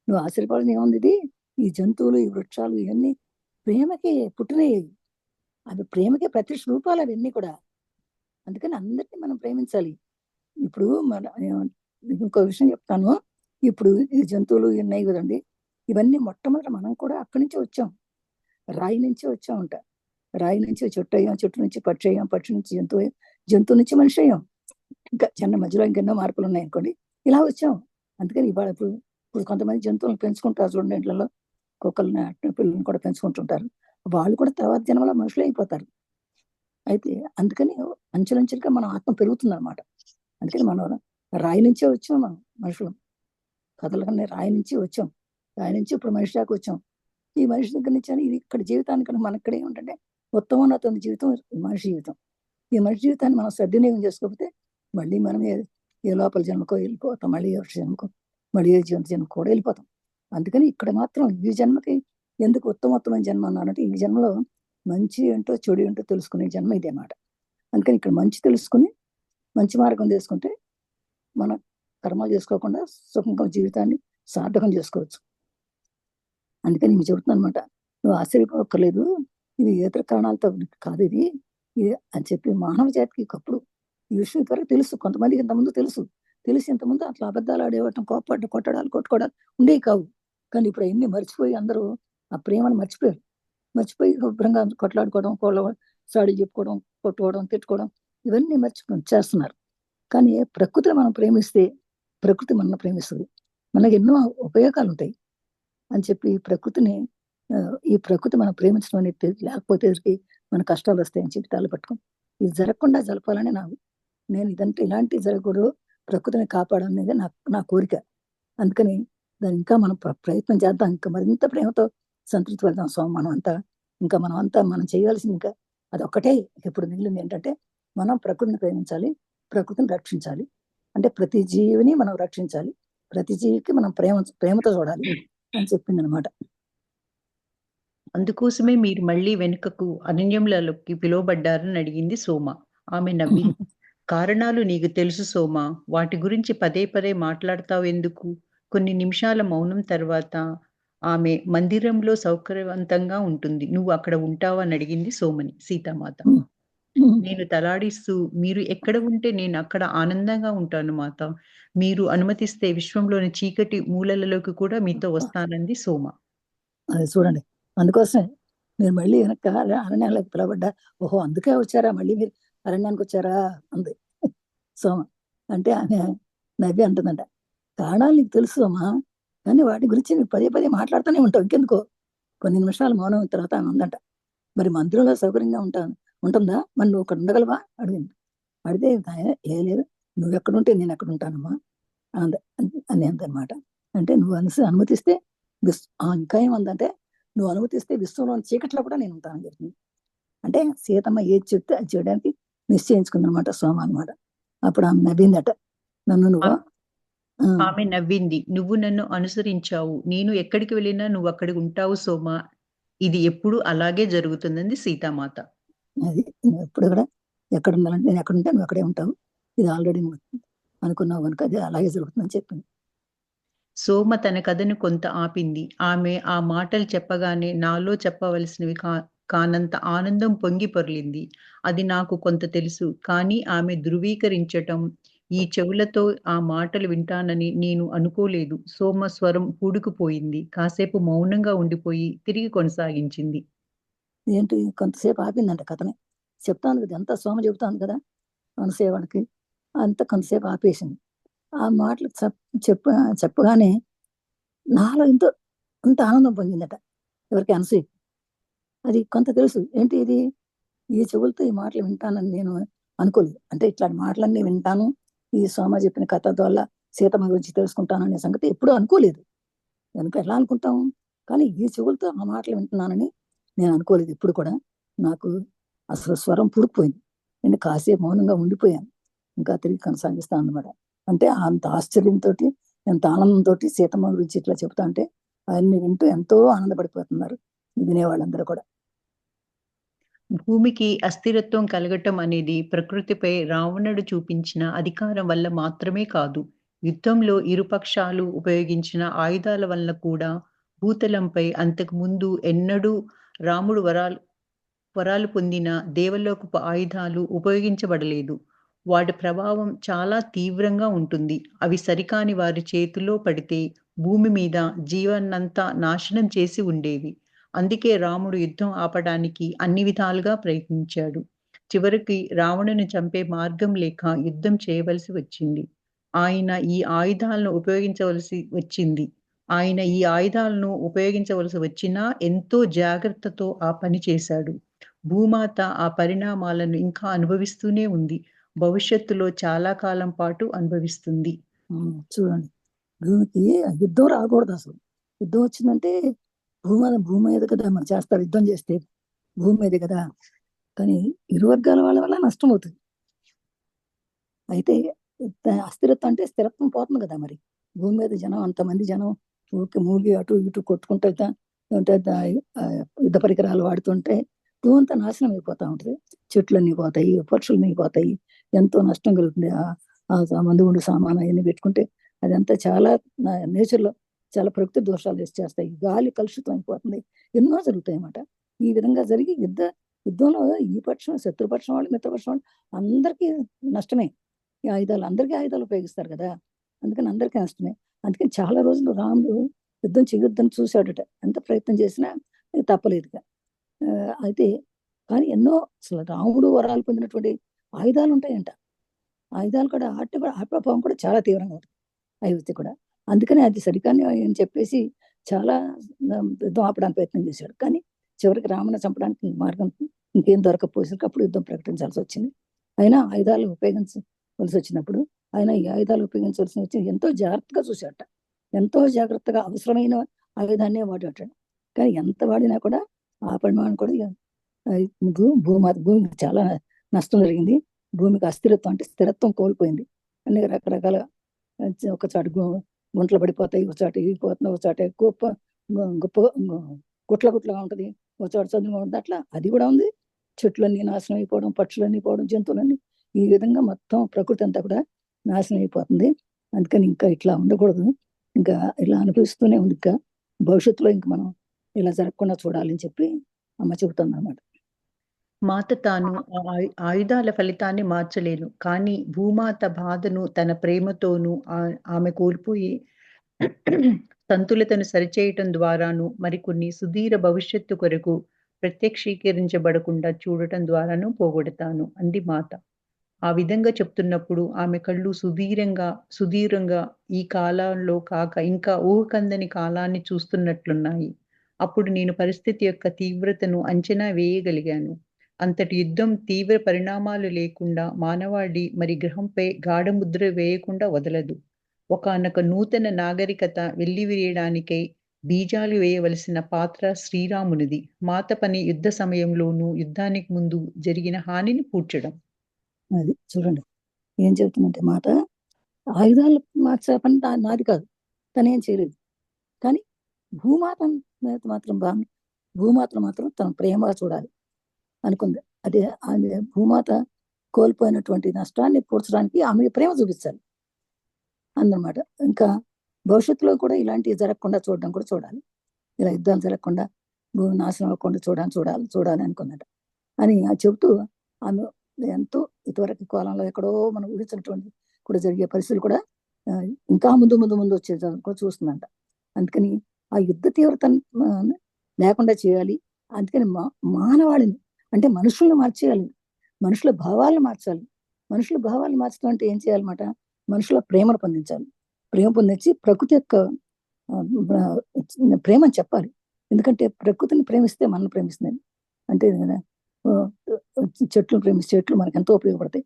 నువ్వు ఆశ్చర్యపడని ఏముంది, ఇది ఈ జంతువులు, ఈ వృక్షాలు ఇవన్నీ ప్రేమకి పుట్టినవి, అవి ప్రేమకి ప్రత్యక్ష రూపాలు అవన్నీ కూడా. అందుకని అందరినీ మనం ప్రేమించాలి. ఇప్పుడు ఇంకో విషయం చెప్తాను. ఇప్పుడు ఈ జంతువులు ఉన్నాయి కదండి, ఇవన్నీ మొట్టమొదట మనం కూడా అక్కడి నుంచి వచ్చాం, రాయి నుంచి వచ్చామంట. రాయి నుంచి చెట్టు అయ్యాం, చెట్టు నుంచి పక్షి అయ్యాం, పక్షి నుంచి జంతువు అయ్యాం, జంతువు నుంచి మనిషి అయ్యాం. ఇంకా చిన్న మధ్యలో ఇంకెన్నో మార్పులు ఉన్నాయి అనుకోండి, ఇలా వచ్చాం. అందుకని ఇవాళ ఇప్పుడు కొంతమంది జంతువులను పెంచుకుంటారు చూడండి, ఇంట్లో కుక్కల్ని పిల్లల్ని కూడా పెంచుకుంటుంటారు. వాళ్ళు కూడా తర్వాత జన్మలో మనుషులు అయిపోతారు. అయితే అందుకని అంచెలంచెలుగా మన ఆత్మ పెరుగుతుంది అనమాట. అందుకని మనం రాయి నుంచే వచ్చాం, మనం మనుషులు కథలకన్నా రాయి నుంచి వచ్చాం, రాయి నుంచి ఇప్పుడు మనిషి దాకా వచ్చాం. ఈ మనిషి దగ్గర నుంచి ఇది ఇక్కడ జీవితానికి మనకి ఇక్కడ ఏమిటంటే ఉత్తమోన్నత జీవితం మనిషి జీవితం. ఈ మనిషి జీవితాన్ని మనం సద్వినియోగం చేసుకోకపోతే మళ్ళీ మనం ఏ లోపల జన్మకో వెళ్ళిపోతాం, మళ్ళీ ఏ జన్మకో, మళ్ళీ ఏ జన్మకు కూడా వెళ్ళిపోతాం. అందుకని ఇక్కడ మాత్రం ఈ జన్మకి ఎందుకు ఉత్తమోత్తమైన జన్మ అన్నానంటే, ఈ జన్మలో మంచి ఏంటో చెడు ఏంటో తెలుసుకునే జన్మ ఇదే అన్నమాట. అందుకని ఇక్కడ మంచి తెలుసుకుని మంచి మార్గం చేసుకుంటే మన కర్మలు చేసుకోకుండా సుఖంగా జీవితాన్ని సార్థకం చేసుకోవచ్చు. అందుకని నేను చెబుతున్నాను అనమాట, నువ్వు ఆశ్చర్యపోక్కర్లేదు, ఇది ఇతర కారణాలతో కాదు, ఇది అని చెప్పి మానవ జాతికి ఒకప్పుడు ఈ విషయం త్వరగా తెలుసు. కొంతమందికి ఇంతకుముందు తెలిసి ఇంతకుముందు అట్లా అబద్ధాలు ఆడేవటం, కోపపడ్డ కొట్టడాలు కొట్టుకోవడాలు ఉండేవి కావు. కానీ ఇప్పుడు అవన్నీ మర్చిపోయి అందరూ ఆ ప్రేమను మర్చిపోయి శుభ్రంగా కొట్లాడుకోవడం, కోళ్ళ సాడి చెప్పుకోవడం, కొట్టుకోవడం, తిట్టుకోవడం, ఇవన్నీ చేస్తున్నారు. కానీ ప్రకృతిని మనం ప్రేమిస్తే ప్రకృతి మనల్ని ప్రేమిస్తుంది. మనకి ఎన్నో ఉపయోగాలు ఉంటాయి అని చెప్పి ఈ ప్రకృతి మనం ప్రేమించడం అనేది లేకపోతే మన కష్టాలు వస్తాయని చెప్పి తలపట్టుకుని ఇది జరగకుండా జరపాలని నేను ఇదంతా ఇలాంటివి జరగకూడదు, ప్రకృతిని కాపాడాలనేది నా కోరిక. అందుకని దాన్ని ఇంకా మనం ప్రయత్నం చేద్దాం, ఇంకా మరింత ప్రేమతో సంతృప్తి పడదాం స్వామి. మనం చేయాల్సింది ఇంకా అది ఒక్కటే ఇప్పుడు మిగిలింది ఏంటంటే, మనం ప్రకృతిని ప్రేమించాలి, ప్రకృతిని రక్షించాలి. అంటే ప్రతి జీవిని మనం రక్షించాలి, ప్రతి జీవికి మనం ప్రేమతో చూడాలి అని చెప్పింది అనమాట. అందుకోసమే మీరు మళ్ళీ వెనుకకు అరణ్యంలోకి పిలువబడ్డారని అడిగింది సోమ. ఆమె నవ్వింది. కారణాలు నీకు తెలుసు సోమ, వాటి గురించి పదే పదే మాట్లాడతావెందుకు? కొన్ని నిమిషాల మౌనం తర్వాత ఆమె మందిరంలో సౌకర్యవంతంగా ఉంటుంది, నువ్వు అక్కడ ఉంటావా అని అడిగింది సోమని సీతామాత. నేను తలాడిస్తూ, మీరు ఎక్కడ ఉంటే నేను అక్కడ ఆనందంగా ఉంటాను మాత. మీరు అనుమతిస్తే విశ్వంలోని చీకటి మూలలలోకి కూడా మీతో వస్తానంది సోమ. అది చూడండి, అందుకోసమే మీరు మళ్ళీ వెనక అరణ్యాలకు పిలవబడ్డా. ఓహో, అందుకే వచ్చారా, మళ్ళీ మీరు అరణ్యానికి వచ్చారా అంది సోమ. అంటే ఆమె నవ్వి అంటుందంట, కారణాలు నీకు తెలుసు అమ్మా, కానీ వాటి గురించి నువ్వు పదే పదే మాట్లాడుతూనే ఉంటావు, ఇంకెందుకో. కొన్ని నిమిషాలు మౌనం తర్వాత ఆమె ఉందంట, మరి మందిరంలో సౌకర్యంగా ఉంటుందా, మరి నువ్వు అక్కడ ఉండగలవా అడిగింది. అడితే ఏ లేదు, నువ్వు ఎక్కడుంటే నేను ఎక్కడ ఉంటానమ్మా అని అందనమాట. అంటే నువ్వు అనుమతిస్తే ఇంకా ఏమందంటే, నువ్వు అనుమతిస్తే విశ్వంలోని చీకట్లో కూడా నేను ఉంటానని చెప్తుంది. అంటే సీతమ్మ ఏది చెప్తే అది చేయడానికి నిశ్చయించుకుందనమాట సోమ అనమాట. అప్పుడు ఆమె నవ్విందట, ఆమె నవ్వింది. నువ్వు నన్ను అనుసరించావు, నేను ఎక్కడికి వెళ్ళినా నువ్వు అక్కడికి ఉంటావు సోమ, ఇది ఎప్పుడు అలాగే జరుగుతుందంది సీతామాత. అది నువ్వు ఎప్పుడు కూడా ఎక్కడ ఉండాలంటే నేను ఎక్కడ ఉంటే నువ్వు అక్కడే ఉంటావు, ఇది ఆల్రెడీ నువ్వు అనుకున్నావు కనుక అది అలాగే జరుగుతుందని చెప్పింది. సోమ తన కథను కొంత ఆపింది. ఆమె ఆ మాటలు చెప్పగానే నాలో చెప్పవలసినవి కానంత ఆనందం పొంగి పొర్లింది. అది నాకు కొంత తెలుసు, కానీ ఆమె ధృవీకరించటం, ఈ చెవులతో ఆ మాటలు వింటానని నేను అనుకోలేదు. సోమ స్వరం పూడుకుపోయింది. కాసేపు మౌనంగా ఉండిపోయి తిరిగి కొనసాగించింది. ఏంటి కొంతసేపు ఆపిందంట కథని. చెప్తాను కదా, ఎంత సోమ చెబుతాను కదా మనసేవాడికి, అంత కొంతసేపు ఆపేసింది. ఆ మాటలు చెప్పగానే నాలో అంత ఆనందం పొందిందట ఎవరికి, అనసూయ. అది కొంత తెలుసు. ఏంటి ఇది, ఈ చెవులతో ఈ మాటలు వింటానని నేను అనుకోలేదు. అంటే ఇట్లాంటి మాటలన్నీ వింటాను, ఈ సోమ చెప్పిన కథ వల్ల సీతమ్మ గురించి తెలుసుకుంటాను అనే సంగతి ఎప్పుడూ అనుకోలేదు. కనుక ఎలా అనుకుంటాం, కానీ ఈ చెవులతో ఆ మాటలు వింటున్నానని నేను అనుకోలేదు ఎప్పుడు కూడా. నాకు అసలు స్వరం పుడిపోయింది. నేను కాసేపు మౌనంగా ఉండిపోయాను, ఇంకా తిరిగి కొనసాగిస్తాను అన్నమాట. అంటే అంత ఆశ్చర్యంతో, ఎంత ఆనందంతో సీతమ్మ గురించి ఇట్లా చెప్తా అంటే అవన్నీ వింటూ ఎంతో ఆనందపడిపోతున్నారు వినేవాళ్ళందరూ కూడా. భూమికి అస్థిరత్వం కలగటం అనేది ప్రకృతిపై రావణుడు చూపించిన అధికారం వల్ల మాత్రమే కాదు, యుద్ధంలో ఇరుపక్షాలు ఉపయోగించిన ఆయుధాల వల్ల కూడా. భూతలంపై అంతకు ముందు ఎన్నడూ రాముడు వరాలు పొందిన దేవలోకపు ఆయుధాలు ఉపయోగించబడలేదు. వాటి ప్రభావం చాలా తీవ్రంగా ఉంటుంది. అవి సరికాని వారి చేతిలో పడితే భూమి మీద జీవనంతా నాశనం చేసి ఉండేవి. అందుకే రాముడు యుద్ధం ఆపడానికి అన్ని విధాలుగా ప్రయత్నించాడు. చివరికి రావణుని చంపే మార్గం లేక యుద్ధం చేయవలసి వచ్చింది. ఆయన ఈ ఆయుధాలను ఉపయోగించవలసి వచ్చినా ఎంతో జాగ్రత్తతో ఆ పని చేశాడు. భూమాత ఆ పరిణామాలను ఇంకా అనుభవిస్తూనే ఉంది. భవిష్యత్తులో చాలా కాలం పాటు అనుభవిస్తుంది. చూడండి, భూమికి యుద్ధం రాకూడదు అసలు. యుద్ధం వచ్చిందంటే భూమి మీద కదా మనం చేస్తారు యుద్ధం చేస్తే. భూమి మీదే కదా. కానీ ఇరు వర్గాల వాళ్ళ వల్ల నష్టం అవుతుంది. అయితే అస్థిరత్వం అంటే స్థిరత్వం పోతుంది కదా. మరి భూమి మీద జనం, అంతమంది జనం ఊరికి మూగి అటు ఇటు కొట్టుకుంటే యుద్ధ పరికరాలు వాడుతుంటే భూమి అంతా నాశనం అయిపోతా ఉంటుంది. చెట్లన్నీ పోతాయి, పక్షులన్నీ పోతాయి, ఎంతో నష్టం కలుగుతుంది. ఆ మందు ఉండు సామాను అవన్నీ పెట్టుకుంటే అదంతా చాలా నేచర్లో చాలా ప్రకృతి దోషాలు చేస్తాయి. గాలి కలుషితం అయిపోతుంది, ఎన్నో జరుగుతాయి అన్నమాట. ఈ విధంగా జరిగి యుద్ధంలో ఈ పక్షం, శత్రుపక్షం వాళ్ళు, మిత్రపక్షం వాళ్ళు అందరికీ నష్టమే. ఈ ఆయుధాలు, అందరికీ ఆయుధాలు ఉపయోగిస్తారు కదా, అందుకని అందరికీ నష్టమే. అందుకని చాలా రోజులు రాముడు యుద్ధం చేయొద్దని చూశాడట. ఎంత ప్రయత్నం చేసినా తప్పలేదుగా. అయితే కానీ ఎన్నో అసలు రాముడు వరాలు పొందినటువంటి ఆయుధాలు ఉంటాయంట. ఆయుధాలు కూడా ఆ ప్రభావం కూడా చాలా తీవ్రంగా ఉంటుంది అయోధ్య కూడా. అందుకని అది సరికాని అని చెప్పేసి చాలా యుద్ధం ఆపడానికి ప్రయత్నం చేశాడు. కానీ చివరికి రాముని చంపడానికి మార్గం ఇంకేం దొరకపోయేసరికి అప్పుడు యుద్ధం ప్రకటించాల్సి వచ్చింది. అయినా ఆయుధాలు ఉపయోగించవలసి వచ్చినప్పుడు ఆయన ఈ ఆయుధాలు ఉపయోగించవలసి వచ్చి ఎంతో జాగ్రత్తగా చూశాడట. ఎంతో జాగ్రత్తగా అవసరమైన ఆయుధాన్నే వాడాడు. కానీ ఎంత వాడినా కూడా ఆ పరిమాణం కూడా భూమికి చాలా నష్టం జరిగింది. భూమికి అస్థిరత్వం అంటే స్థిరత్వం కోల్పోయింది. అన్ని రకరకాల ఒక చోట గుంటలు పడిపోతాయి, ఒక చోట ఇరిగిపోతుంది, ఒక చోట గొప్ప గొప్ప గుట్లగా ఉంటుంది, ఒక చోట చదువుగా ఉంటుంది. అట్లా అది కూడా ఉంది. చెట్లన్నీ నాశనం అయిపోవడం, పక్షులన్నీ పోవడం, జంతువులన్నీ, ఈ విధంగా మొత్తం ప్రకృతి అంతా కూడా నాశనం అయిపోతుంది. అందుకని ఇంకా ఇట్లా ఉండకూడదు, ఇంకా ఇలా అనిపిస్తూనే ఉంది. ఇంకా భవిష్యత్తులో ఇంకా మనం ఇలా జరగకుండా చూడాలని చెప్పి అమ్మ చెబుతుంది అన్నమాట. మాత తాను ఆయుధాల ఫలితాన్ని మార్చలేను, కానీ భూమాత బాధను తన ప్రేమతోనూ ఆమె కోల్పోయి సంతులతను సరిచేయటం ద్వారాను, మరికొన్ని సుదీర భవిష్యత్తు కొరకు ప్రత్యక్షీకరించబడకుండా చూడటం ద్వారాను పోగొడతాను అంది మాత. ఆ విధంగా చెప్తున్నప్పుడు ఆమె కళ్ళు సుదీరంగా ఈ కాలంలో కాక ఇంకా ఊహకందని కాలాన్ని చూస్తున్నట్లున్నాయి. అప్పుడు నేను పరిస్థితి యొక్క తీవ్రతను అంచనా వేయగలిగాను. అంతటి యుద్ధం తీవ్ర పరిణామాలు లేకుండా మానవాళి మరి గ్రహంపై గాఢముద్ర వేయకుండా వదలదు. ఒకానొక నూతన నాగరికత వెల్లివిరియడానికై బీజాలు వేయవలసిన పాత్ర శ్రీరామునిది. మాత పని యుద్ధ సమయంలోనూ, యుద్ధానికి ముందు జరిగిన హానిని పూడ్చడం. అది చూడండి ఏం చెబుతుందంటే మాట, ఆయుధాలు మార్చే పని నాది కాదు, తనేం చేయలేదు. కానీ భూమాతను మాత్రం తన ప్రేమగా చూడాలి అనుకుంది. అదే ఆమె భూమాత కోల్పోయినటువంటి నష్టాన్ని పూడ్చడానికి ఆమె ప్రేమ చూపించాలి అన్నమాట. ఇంకా భవిష్యత్తులో కూడా ఇలాంటివి జరగకుండా చూడాలి. ఇలా యుద్ధాలు జరగకుండా, భూమి నాశనం అవ్వకుండా చూడాలి అనుకున్నట అని చెబుతూ ఆమె ఎంతో ఇదివరకు కాలంలో ఎక్కడో మనం ఊహించినటువంటి కూడా జరిగే పరిస్థితులు కూడా ఇంకా ముందు వచ్చే కూడా చూస్తుందంట. అందుకని ఆ యుద్ధ తీవ్రత లేకుండా చేయాలి. అందుకని మానవాళిని అంటే మనుషులను మార్చేయాలి, మనుషుల భావాలను మార్చాలి. మనుషుల భావాలను మార్చడం అంటే ఏం చేయాలన్నమాట, మనుషుల ప్రేమను పొందించాలి. ప్రేమ పొందించి ప్రకృతి యొక్క ప్రేమని చెప్పాలి. ఎందుకంటే ప్రకృతిని ప్రేమిస్తే మనల్ని ప్రేమిస్తుంది. అంతే కదా, చెట్లు ప్రేమిస్తే చెట్లు మనకు ఎంతో ఉపయోగపడే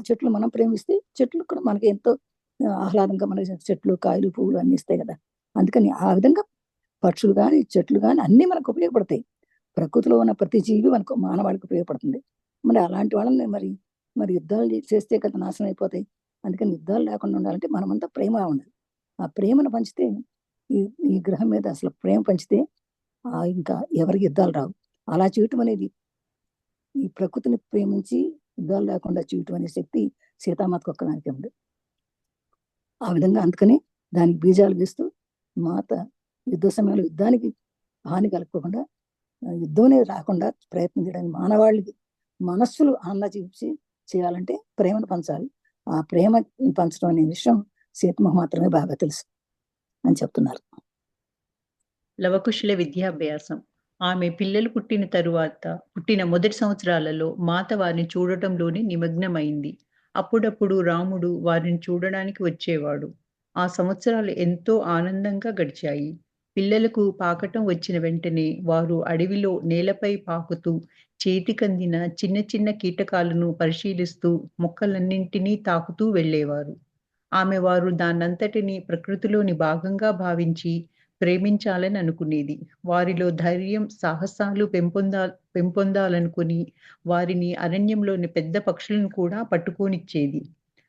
చెట్లు మనం ప్రేమిస్తే చెట్లు కూడా మనకి ఎంతో ఆహ్లాదంగా, మన చెట్లు కాయలు పువ్వులు అన్ని ఇస్తాయి కదా. అందుకని ఆ విధంగా పక్షులు కానీ చెట్లు కానీ అన్ని మనకు ఉపయోగపడతాయి. ప్రకృతిలో ఉన్న ప్రతి జీవి మనకు మానవాళికి ఉపయోగపడుతుంది. మరి అలాంటి వాళ్ళని మరి యుద్ధాలు చేస్తే కదా నాశనం అయిపోతాయి. అందుకని యుద్ధాలు లేకుండా ఉండాలంటే మనమంతా ప్రేమ ఉండాలి. ఆ ప్రేమను పంచితే ఈ గ్రహం మీద అసలు ప్రేమ పంచితే ఇంకా ఎవరికి యుద్ధాలు రావు. అలా చేయటం అనేది, ఈ ప్రకృతిని ప్రేమించి యుద్ధాలు లేకుండా చేయటం అనే శక్తి సీతామాతకు ఒక్కదానికే ఉంది. ఆ విధంగా అందుకని దానికి బీజాలు వేస్తూ మాత యుద్ధ సమయంలో యుద్ధానికి హాని కలగకుండా, యుద్ధం అనేది రాకుండా ప్రయత్నం చేయడానికి మానవాళికి మనస్సులు ఆనంద చేయాలంటే ప్రేమను పంచాలి. ఆ ప్రేమ పంచడం అనే విషయం సీతమ్మ మాత్రమే బాగా తెలుసు అని చెప్తున్నారు. లవకుశుల విద్యాభ్యాసం. ఆమె పిల్లలు పుట్టిన మొదటి సంవత్సరాలలో మాత వారిని చూడటంలోనే నిమగ్నమైంది. అప్పుడప్పుడు రాముడు వారిని చూడడానికి వచ్చేవాడు. ఆ సంవత్సరాలు ఎంతో ఆనందంగా గడిచాయి. పిల్లలకు పాకటం వచ్చిన వెంటనే వారు అడవిలో నేలపై పాకుతూ చేతికందిన చిన్న చిన్న కీటకాలను పరిశీలిస్తూ మొక్కలన్నింటినీ తాకుతూ వెళ్ళేవారు. వారు దానంతటిని ప్రకృతిలోని భాగంగా భావించి ప్రేమించాలని అనుకునేది. వారిలో ధైర్యం, సాహసాలు పెంపొందాలనుకుని వారిని అరణ్యంలోని పెద్ద పక్షులను కూడా పట్టుకోనిచ్చేది.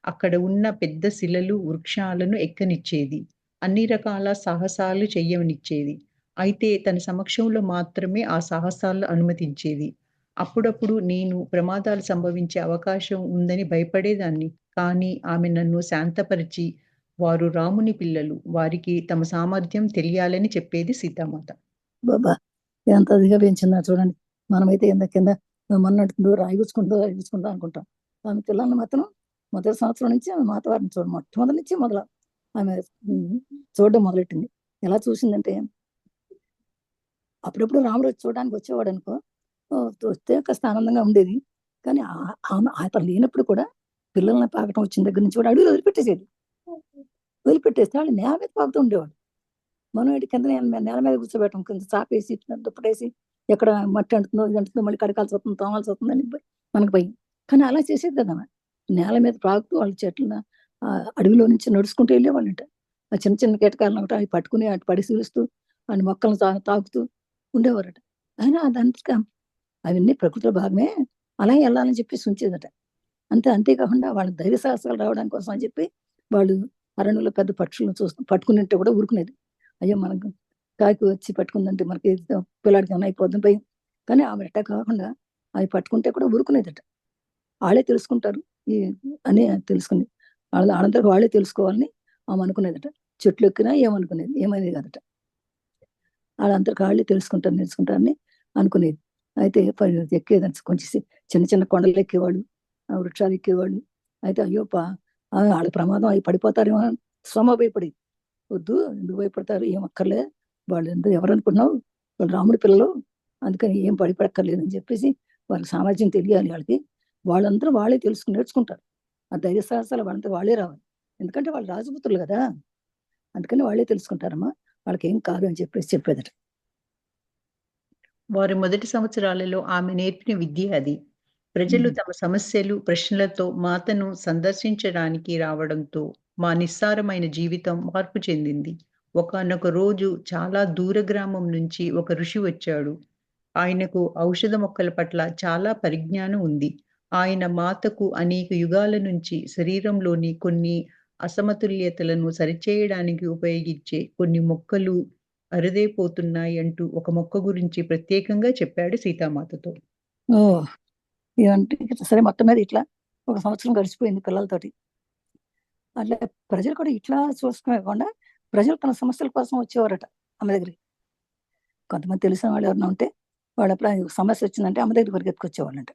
అక్కడ ఉన్న పెద్ద శిలలు, వృక్షాలను ఎక్కనిచ్చేది. అన్ని రకాల సాహసాలు చెయ్యనిచ్చేది. అయితే తన సమక్షంలో మాత్రమే ఆ సాహసాలు అనుమతించేది. అప్పుడప్పుడు నేను ప్రమాదాలు సంభవించే అవకాశం ఉందని భయపడేదాన్ని. కానీ ఆమె నన్ను శాంతపరిచి, వారు రాముని పిల్లలు. వారికి తమ సామర్థ్యం తెలియాలని చెప్పేది సీతామాత. బాబా ఎంత అదిగా పెంచిందా చూడండి. మనమైతే కింద మొన్నట్టు రాయిగుచ్చుకుంటూ అనుకుంటాం. ఆమె పిల్లల్ని మాత్రం మొదటి సంవత్సరం నుంచి ఆమె మాతవారిని మొట్టమొదటి నుంచి ఆమె చూడడం మొదలెట్టింది. ఎలా చూసిందంటే, అప్పుడప్పుడు రాముడు చూడడానికి వచ్చేవాడు అనుకో, వస్తే కాస్త ఆనందంగా ఉండేది. కానీ ఆమె అతను లేనప్పుడు కూడా పిల్లల్ని పాకటం వచ్చిన దగ్గర నుంచి కూడా అడవిలో వదిలిపెట్టేస్తే వాళ్ళు నేల మీద పాకుతూ ఉండేవాడు. మనం ఇటు కింద నేల మీద కూర్చోబెట్టం, కింద చాపేసి దుప్పటేసి ఎక్కడ మట్టి అంటుతుందో ఇది అంటుందో మళ్ళీ కడకాల్సి వస్తుంది, తోమాల్సి వస్తుందని మనకు భయం. కానీ అలా చేసేది కదా, నేల మీద పాకుతూ వాళ్ళ చెట్ల అడవిలో నుంచి నడుచుకుంటూ వెళ్ళేవాళ్ళంట. ఆ చిన్న చిన్న కీటకాలను ఒకటి అవి పట్టుకుని అటు పరిశీలిస్తూ అన్ని మొక్కలను తాకుతూ ఉండేవారట. అయినా అదంతా అవన్నీ ప్రకృతిలో భాగమే, అలా వెళ్ళాలని చెప్పేసి ఉంచేదట. అంతేకాకుండా వాళ్ళ ధైర్య సాహసాలు రావడం కోసం అని చెప్పి వాళ్ళు అరణ్యంలో పెద్ద పక్షులను పట్టుకునింటే కూడా ఊరుకునేది. అయ్యో మనకు కాకి వచ్చి పట్టుకుందంటే మనకి పిల్లాడికి ఏమైనా అయిపోద్దని భయం. కానీ ఆమె ఎట్టా కాకుండా అవి పట్టుకుంటే కూడా ఊరుకునేదట. వాళ్ళే తెలుసుకుంటారు అని తెలుసుకుని వాళ్ళందరికీ వాళ్ళే తెలుసుకోవాలని ఆమె అనుకునేదట. చెట్లు ఎక్కినా ఏమనేది కాదట. వాళ్ళందరికీ వాళ్ళే తెలుసుకుంటారని అనుకునేది. అయితే ఎక్కేదని కొంచెం చిన్న చిన్న కొండలు ఎక్కేవాళ్ళు, వృక్షాలు ఎక్కేవాళ్ళు. అయితే అయ్యో వాళ్ళ ప్రమాదం అవి పడిపోతారేమో సోమ భయపడి, వద్దు ఎందుకు భయపడతారు, ఏం అక్కర్లే, వాళ్ళు ఎవరు అనుకున్నావు, వాళ్ళు రాముడి పిల్లలు, అందుకని ఏం పడిపడక్కర్లేదు అని చెప్పేసి వాళ్ళ సామర్థ్యం తెలియాలి. వాళ్ళందరూ వాళ్ళే నేర్చుకుంటారు. ఆ ధైర్య సాహసాలు వాళ్ళంతా వాళ్ళే రావాలి. ఎందుకంటే వాళ్ళు రాజపుత్రులు కదా, అందుకని వాళ్ళే తెలుసుకుంటారమ్మా, వాళ్ళకి ఏం కాదు అని చెప్పేసి చెప్పేదట. వారి మొదటి సంవత్సరాలలో ఆమె నేర్పిన విద్య అది. ప్రజలు తమ సమస్యలు, ప్రశ్నలతో మాతను సందర్శించడానికి రావడంతో మా నిస్సారమైన జీవితం మార్పు చెందింది. ఒకానొక రోజు చాలా దూర గ్రామం నుంచి ఒక ఋషి వచ్చాడు. ఆయనకు ఔషధ మొక్కల పట్ల చాలా పరిజ్ఞానం ఉంది. ఆయన మాతకు అనేక యుగాల నుంచి శరీరంలోని కొన్ని అసమతుల్యతలను సరిచేయడానికి ఉపయోగించే కొన్ని మొక్కలు అరుదైపోతున్నాయి అంటూ ఒక మొక్క గురించి ప్రత్యేకంగా చెప్పాడు సీతామాతతో. ఇవంటే సరే, మొత్తం మీద ఇట్లా ఒక సంవత్సరం గడిచిపోయింది పిల్లలతోటి. అట్లా ప్రజలు కూడా ఇట్లా చూసుకోకుండా ప్రజలు తన సమస్యల కోసం వచ్చేవారట అమ్మ దగ్గరికి. కొంతమంది తెలిసిన వాళ్ళు ఎవరైనా ఉంటే వాళ్ళ సమస్య వచ్చిందంటే అమ్మ దగ్గర పరిగెత్తుకొచ్చేవాళ్ళంట.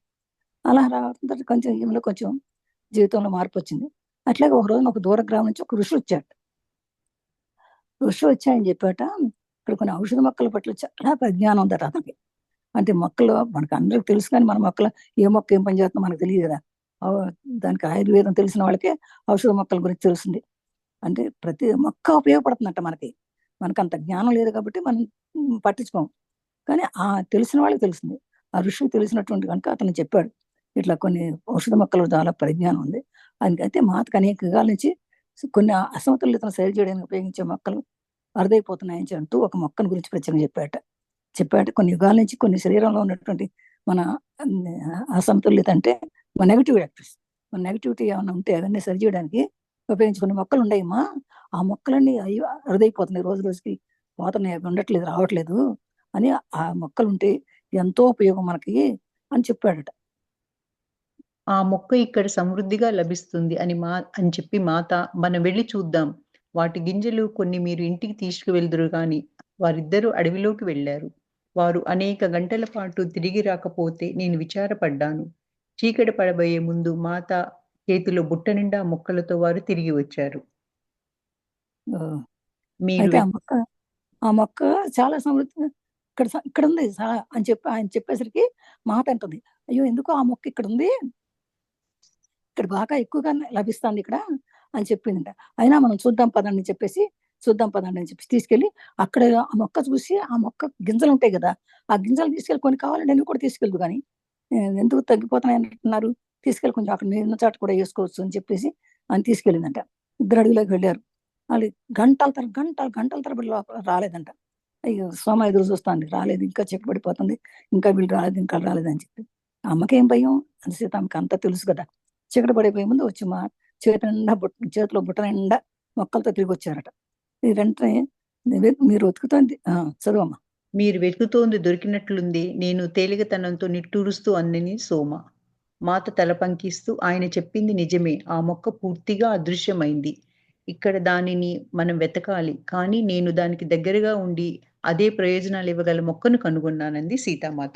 అలా రావడంతో కొంచెం ఈమెలో కొంచెం జీవితంలో మార్పు వచ్చింది. అట్లాగే ఒక రోజున ఒక దూర గ్రామం నుంచి ఒక ఋషి వచ్చాడు. ఋషి వచ్చాయని చెప్పాట, ఇక్కడ కొన్ని ఔషధ మొక్కల పట్ల చాలా పరిజ్ఞానం ఉందట అతనికి. అంటే మొక్కలు మనకు అందరికి తెలుసు, కానీ మన మొక్కలు ఏ మొక్క ఏం పని చేస్తుందో మనకు తెలియదు కదా. దానికి ఆయుర్వేదం తెలిసిన వాళ్ళకే ఔషధ మొక్కల గురించి తెలుస్తుంది. అంటే ప్రతి మొక్క ఉపయోగపడుతుందంట మనకు అంత జ్ఞానం లేదు కాబట్టి మనం పట్టించుకోము. కానీ తెలిసిన వాళ్ళకి తెలిసింది. ఆ ఋషికి తెలిసినటువంటి కనుక అతను చెప్పాడు, ఇట్లా కొన్ని ఔషధ మొక్కలు చాలా పరిజ్ఞానం ఉంది. అందుకైతే మాతకు అనేక యుగాల నుంచి కొన్ని అసమతుల్యతను సరి చేయడానికి ఉపయోగించే మొక్కలు అరుదైపోతున్నాయని అంటూ ఒక మొక్కను గురించి ప్రత్యేకంగా చెప్పాడు. కొన్ని యుగాల నుంచి కొన్ని శరీరంలో ఉన్నటువంటి మన అసమతుల్యత అంటే మన నెగటివిటీ ఏమైనా ఉంటే అవన్నీ సరి చేయడానికి ఉపయోగించుకునే మొక్కలు ఉన్నాయమ్మా. ఆ మొక్కలన్నీ అరుదైపోతున్నాయి, రోజు రోజుకి పోతున్నాయి, అవి ఉండట్లేదు, రావట్లేదు అని. ఆ మొక్కలు ఉంటే ఎంతో ఉపయోగం మనకి అని చెప్పాడట. ఆ మొక్క ఇక్కడ సమృద్ధిగా లభిస్తుంది అని చెప్పి మాత, మనం వెళ్లి చూద్దాం. వాటి గింజలు కొన్ని మీరు ఇంటికి తీసుకువెళ్దురు గాని. వారిద్దరూ అడవిలోకి వెళ్లారు. వారు అనేక గంటల పాటు తిరిగి రాకపోతే నేను విచారపడ్డాను. చీకటి పడబోయే ముందు మాత చేతిలో బుట్ట నిండా మొక్కలతో వారు తిరిగి వచ్చారు. మీరు అయితే ఆ మొక్క చాలా సమృద్ధిగా ఇక్కడ ఉంది అని చెప్పి ఆయన చెప్పేసరికి మాత అంటుంది, అయ్యో ఎందుకు ఆ మొక్క ఇక్కడ ఉంది, ఇక్కడ బాగా ఎక్కువగా లభిస్తుంది ఇక్కడ అని చెప్పిందంట. అయినా మనం చూద్దాం పదండి అని చెప్పేసి తీసుకెళ్ళి అక్కడ ఆ మొక్క చూసి, ఆ మొక్క గింజలు ఉంటాయి కదా, ఆ గింజలు తీసుకెళ్ళి కొన్ని కావాలంటే నేను కూడా తీసుకెళ్దు కానీ ఎందుకు తగ్గిపోతున్నాయి అంటున్నారు, తీసుకెళ్ళి కొంచెం అక్కడ ఉన్న చాట కూడా వేసుకోవచ్చు అని చెప్పేసి అని తీసుకెళ్ళిందంట. ఇద్దరు అడవిలోకి వెళ్ళారు. వాళ్ళు గంటల తరబడి లోపల రాలేదంట. అయ్యో! సోమ ఎదురు చూస్తాంది. రాలేదు. ఇంకా చీకటి పడిపోతుంది. ఇంకా వీళ్ళు రాలేదు, ఇంకా రాలేదని చెప్పి. అమ్మకేం భయం? సీత ఆమెకంతా తెలుసు కదా! చీకటి పడిపోయే ముందు వచ్చి చేతిలో బుట్ట నిండా మొక్కలతో తిరిగొచ్చారట. ఈ వెంటనే మీరు వెతుకుతోంది చదువమ్మా. మీరు వెతుకుతోంది దొరికినట్లుంది. నేను తేలికతనంతో నిట్టూరుస్తూ అందని సోమ. మాత తల పంకిస్తూ ఆయన చెప్పింది నిజమే. ఆ మొక్క పూర్తిగా అదృశ్యమైంది. ఇక్కడ దానిని మనం వెతకాలి. కానీ నేను దానికి దగ్గరగా ఉండి అదే ప్రయోజనాలివ్వగల మొక్కను కనుగొన్నానంది సీతామాత.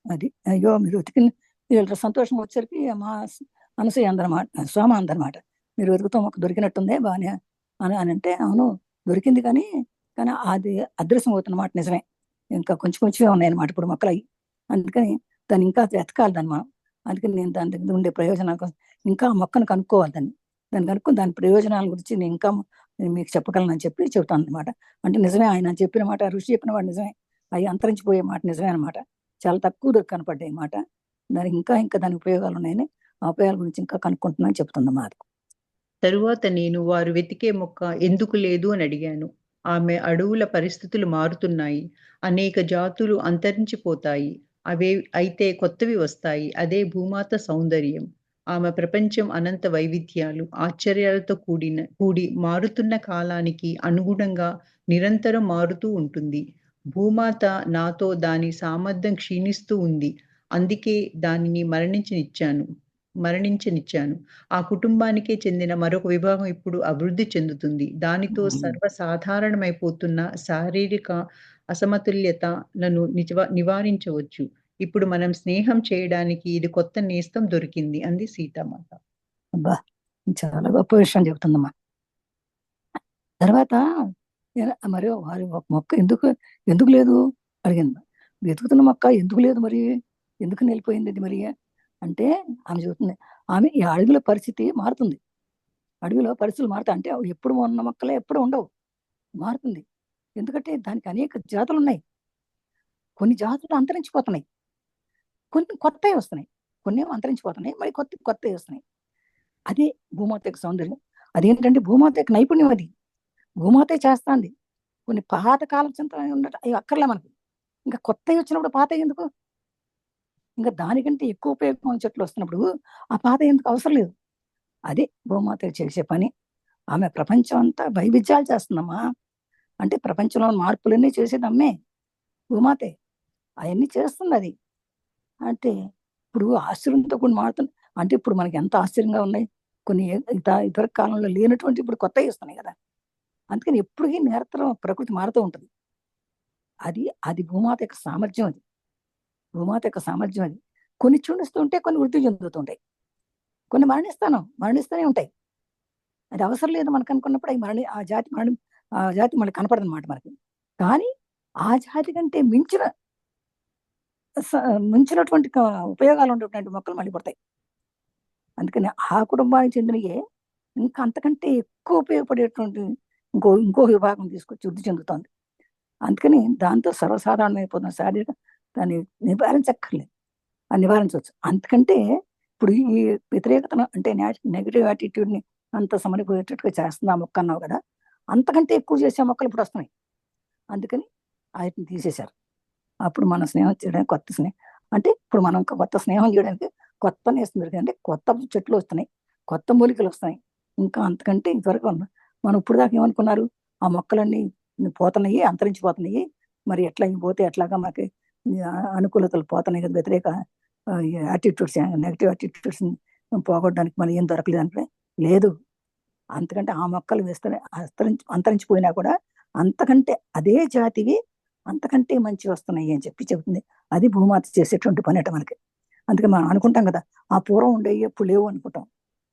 అది. అయ్యో! మీరు వెతికిన వీళ్ళ సంతోషం వచ్చేసరికి అనసూయ అందనమాట. సోమ అందనమాట. మీరు వెతుకుతాం మొక్క దొరికినట్టుందే బానే అనంటే, అవును దొరికింది కానీ అది అదృశ్యం అవుతున్నమాట నిజమే. ఇంకా కొంచెం కొంచెమే ఉన్నాయన్నమాట ఇప్పుడు మొక్కలయి. అందుకని దాన్ని ఇంకా వెతకాలి దాన్ని మనం. అందుకని నేను దాని దగ్గర ఉండే ప్రయోజనాల కోసం ఇంకా ఆ మొక్కను కనుక్కోవాలి దాన్ని. దాన్ని కనుక్కొని దాని ప్రయోజనాల గురించి నేను మీకు చెప్పగలనని చెప్పి చెబుతానన్నమాట. అంటే నిజమే ఆయన చెప్పిన మాట, ఋషి చెప్పిన మాట నిజమే. అయి అంతరించిపోయే మాట నిజమే అనమాట. చాలా తక్కువ కనపడ్డాయి మాట. దానికి ఇంకా దాని ఉపయోగాలున్నాయని, ఆ ఉపయోగాల గురించి ఇంకా కనుక్కుంటున్నా అని చెప్తుందన్నమాట. తరువాత నేను వారు వెతికే మొక్క ఎందుకు లేదు అని అడిగాను. ఆమె అడవుల పరిస్థితులు మారుతున్నాయి. అనేక జాతులు అంతరించిపోతాయి. అయితే కొత్తవి వస్తాయి. అదే భూమాత సౌందర్యం. ఆమె ప్రపంచం అనంత వైవిధ్యాలు, ఆశ్చర్యాలతో కూడి మారుతున్న కాలానికి అనుగుణంగా నిరంతరం మారుతూ ఉంటుంది. భూమాత నాతో దాని సామర్థ్యం క్షీణిస్తూ ఉంది. అందుకే దానిని మరణించనిచ్చాను. ఆ కుటుంబానికే చెందిన మరొక విభాగం ఇప్పుడు అభివృద్ధి చెందుతుంది. దానితో సర్వసాధారణమైపోతున్న శారీరక అసమతుల్యతలను నివారించవచ్చు. ఇప్పుడు మనం స్నేహం చేయడానికి ఇది కొత్త నేస్తం దొరికింది అంది సీతామాత. అబ్బా! చాలా గొప్ప విషయం చెబుతుందమ్మా. తర్వాత మరి వారి మొక్క ఎందుకు లేదు అడిగింది. వెతుకుతున్న మొక్క ఎందుకు లేదు మరి? ఎందుకు నిలిపోయింది ఇది మరి? అంటే ఆమె చెబుతుంది. ఈ అడవిలో పరిస్థితి మారుతుంది. అడవిలో పరిస్థితులు మారుతాయి. అంటే ఎప్పుడు ఉన్న మొక్కలే ఎప్పుడు ఉండవు. మారుతుంది. ఎందుకంటే దానికి అనేక జాతులున్నాయి. కొన్ని జాతులు అంతరించిపోతున్నాయి. కొన్ని కొత్తవి వస్తున్నాయి. కొన్నేమో అంతరించిపోతున్నాయి. మరి కొత్తవి వస్తున్నాయి. అదే భూమాత యొక్క సౌందర్యం. అదేంటంటే భూమాత యొక్క నైపుణ్యం అది. భూమాతే చేస్తాంది. కొన్ని పాత కాలం చింతన ఉండట అవి అక్కర్లే మనకి. ఇంకా కొత్తవి వచ్చినప్పుడు పాతవి ఎందుకు? ఇంకా దానికంటే ఎక్కువ ఉపయోగం చెట్లు వస్తున్నప్పుడు ఆ పాత ఎందుకు అవసరం లేదు. అదే భూమాత చేసే పని. ఆమె ప్రపంచం అంతా వైవిధ్యాలు చేస్తుందమ్మా. అంటే ప్రపంచంలో మార్పులన్నీ చేసేది అమ్మే. భూమాతే. అవన్నీ చేస్తుంది అది. అంటే ఇప్పుడు ఆశ్చర్యంతో కొన్ని మారుతుంది. అంటే ఇప్పుడు మనకి ఎంత ఆశ్చర్యంగా ఉన్నాయి. కొన్ని ఇతర కాలంలో లేనటువంటి ఇప్పుడు కొత్తవి వస్తున్నాయి కదా! అందుకని ఎప్పటికీ నిరంతరం ప్రకృతి మారుతూ ఉంటుంది. అది భూమాత యొక్క సామర్థ్యం అది. భూమాత యొక్క సామర్థ్యం అది. కొన్ని క్షీణిస్తుంటే కొన్ని వృద్ధి చెందుతుంటాయి. కొన్ని మరణిస్తూనే ఉంటాయి. అది అవసరం లేదు మనకు అనుకున్నప్పుడు ఆ జాతి మనకి కనపడదనమాట మనకి. కానీ ఆ జాతి కంటే మించినటువంటి ఉపయోగాలు ఉండేటువంటి మొక్కలు మళ్ళీ పుడతాయి. అందుకని ఆ కుటుంబానికి చెందినయే ఇంకా అంతకంటే ఎక్కువ ఉపయోగపడేటువంటి ఇంకో విభాగం తీసుకొచ్చి వృద్ధి చెందుతోంది. అందుకని దాంతో సర్వసాధారణమైపోతున్న శారీరక దాన్ని నివారించక్కర్లేదు. అది నివారించవచ్చు. అందుకంటే ఇప్పుడు ఈ వ్యతిరేకతను అంటే నెగెటివ్ యాటిట్యూడ్‌ని అంత సమలిపోయేటట్టుగా చేస్తుంది ఆ మొక్క అన్నావు కదా! అంతకంటే ఎక్కువ చేసే మొక్కలు ఇప్పుడు వస్తున్నాయి. అందుకని ఆటిని తీసేశారు. అప్పుడు మనం స్నేహం చేయడానికి అంటే ఇప్పుడు మనం కొత్త స్నేహం చేయడానికి కొత్త నేస్తం దొరికింది. అంటే కొత్త చెట్లు వస్తున్నాయి. కొత్త మూలికలు వస్తున్నాయి. ఇంకా అంతకంటే ఇదివరకు మనం ఇప్పుడు దాకా ఏమనుకున్నారు? ఆ మొక్కలన్నీ పోతున్నాయి, అంతరించిపోతున్నాయి. మరి ఎట్లా ఇవి పోతే ఎట్లాగా మనకి అనుకూలతలు పోతున్నాయి కదా! వ్యతిరేక యాటిట్యూడ్స్ నెగెటివ్ యాటిట్యూడ్స్‌ని పోగొట్టడానికి మరి ఏం దొరకలేదంటే లేదు. అంతకంటే ఆ మొక్కలు అంతరించిపోయినా కూడా అంతకంటే అదే జాతివి అంతకంటే మంచివి వస్తున్నాయి అని చెప్పి చెబుతుంది. అది భూమాత చేసేటువంటి పనట మనకి. అందుకే మనం అనుకుంటాం కదా! ఆ పూర్వం ఉండేవి ఇప్పుడు లేవు అనుకుంటాం.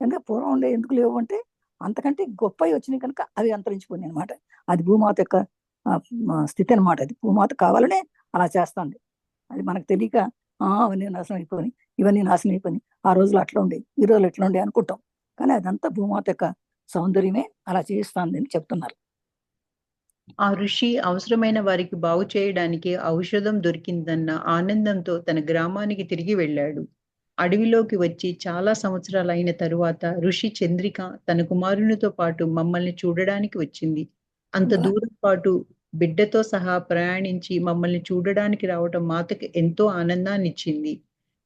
అంటే పూర్వం ఉండేవి ఎందుకు లేవు అంటే అంతకంటే గొప్పవి వచ్చినాయి కనుక అవి అంతరించిపోయినాయి అనమాట. అది భూమాత యొక్క స్థితి అనమాట అది. భూమాత కావాలనే అలా చేస్తుంది. అది మనకు తెలియక అవన్నీ నాశనం అయిపోయినాయి. ఇవన్నీ నాశనం అయిపోయినాయి. ఆ రోజులు అట్లా ఉండేవి. ఈ రోజులు ఇట్లా ఉండేవి అనుకుంటాం. కానీ అదంతా భూమాత యొక్క సౌందర్యమే అలా చేయిస్తుంది అని చెప్తున్నారు. ఆ ఋషి అవసరమైన వారికి బాగు చేయడానికి ఔషధం దొరికిందన్న ఆనందంతో తన గ్రామానికి తిరిగి వెళ్ళాడు. అడవిలోకి వచ్చి చాలా సంవత్సరాలైన తరువాత ఋషి చంద్రిక తన కుమారునితో పాటు మమ్మల్ని చూడడానికి వచ్చింది. అంత బా దూరం పాటు బిడ్డతో సహా ప్రయాణించి మమ్మల్ని చూడడానికి రావటం మాతకి ఎంతో ఆనందాన్నిచ్చింది.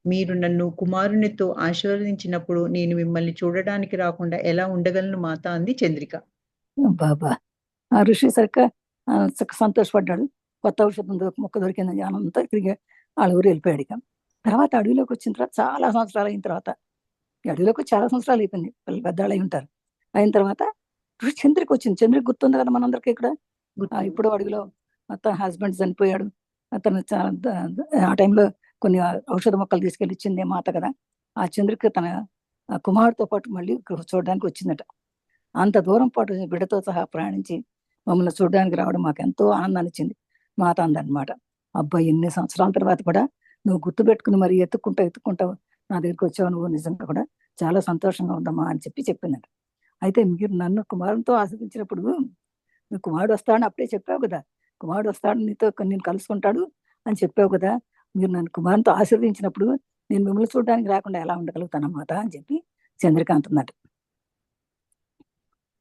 మీరు నన్ను కుమారునితో ఆశీర్వదించినప్పుడు నేను మిమ్మల్ని చూడడానికి రాకుండా ఎలా ఉండగలను మాత అంది చంద్రిక. బాబా ఆ ఋషి సరిగ్గా సంతోషపడ్డాడు. కొత్త ఔషధం మొక్క దొరికిందని ఆనందంతో తిరిగి వాళ్ళ ఊరు వెళ్ళిపోయాడు. ఇక తర్వాత అడవిలోకి వచ్చిన తర్వాత చాలా సంవత్సరాలు అయిన తర్వాత ఈ అడవిలోకి చాలా సంవత్సరాలు అయిపోయింది. పిల్లలు పెద్దవాళ్ళు అయి ఉంటారు. అయిన తర్వాత ఋషి చంద్రిక వచ్చింది. చంద్రిక గుర్తుంది కదా మనందరికీ ఇక్కడ. ఇప్పుడు అడవిలో తన హస్బెండ్ చనిపోయాడు. అతను ఆ టైంలో కొన్ని ఔషధ మొక్కలు తీసుకెళ్ళి ఇచ్చింది మాత కదా. ఆ చంద్రిక తన కుమారుడితో పాటు మళ్ళీ చూడడానికి వచ్చిందట. అంత దూరం పాటు బిడ్డతో సహా ప్రయాణించి మమ్మల్ని చూడడానికి రావడం మాకు ఎంతో ఆనందాన్ని ఇచ్చింది మాత అందనమాట. అబ్బాయి ఎన్ని సంవత్సరాల తర్వాత కూడా నువ్వు గుర్తుపెట్టుకుని మరి ఎత్తుకుంటా నా దగ్గరికి వచ్చావు, నువ్వు నిజంగా కూడా చాలా సంతోషంగా ఉందమ్మా అని చెప్పిందట. అయితే మీరు నన్ను కుమారునితో ఆస్వాదించినప్పుడు నువ్వు కుమారుడు వస్తాడని అప్పుడే చెప్పావు కదా, కుమారుడు వస్తాడు నీతో నేను కలుసుకుంటాడు అని చెప్పావు కదా, మీరు నన్ను కుమారునితో ఆశీర్వదించినప్పుడు నేను మిమ్మల్ని చూడడానికి రాకుండా ఎలా ఉండగలుగుతానన్నమాట అని చెప్పి చంద్రకాంత్ అన్నట్టు.